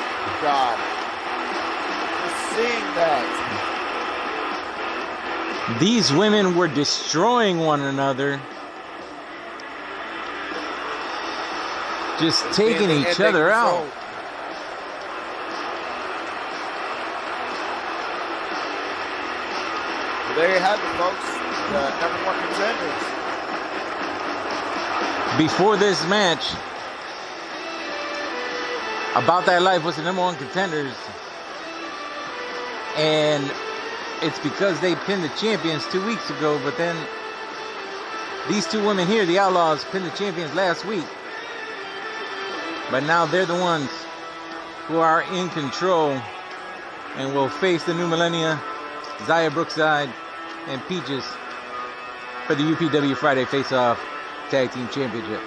[SPEAKER 2] God. Just seeing that.
[SPEAKER 1] These women were destroying one another. Just taking each other out.
[SPEAKER 2] Well, there you have it, folks. The number one contenders.
[SPEAKER 1] Before this match, About That Life was the number one contenders. And it's because they pinned the champions 2 weeks ago, but then these two women here, the Outlaws, pinned the champions last week. But now they're the ones who are in control and will face the New Millennia, Zaya Brookside, and Peaches for the UPW Friday Face-Off Tag Team Championship.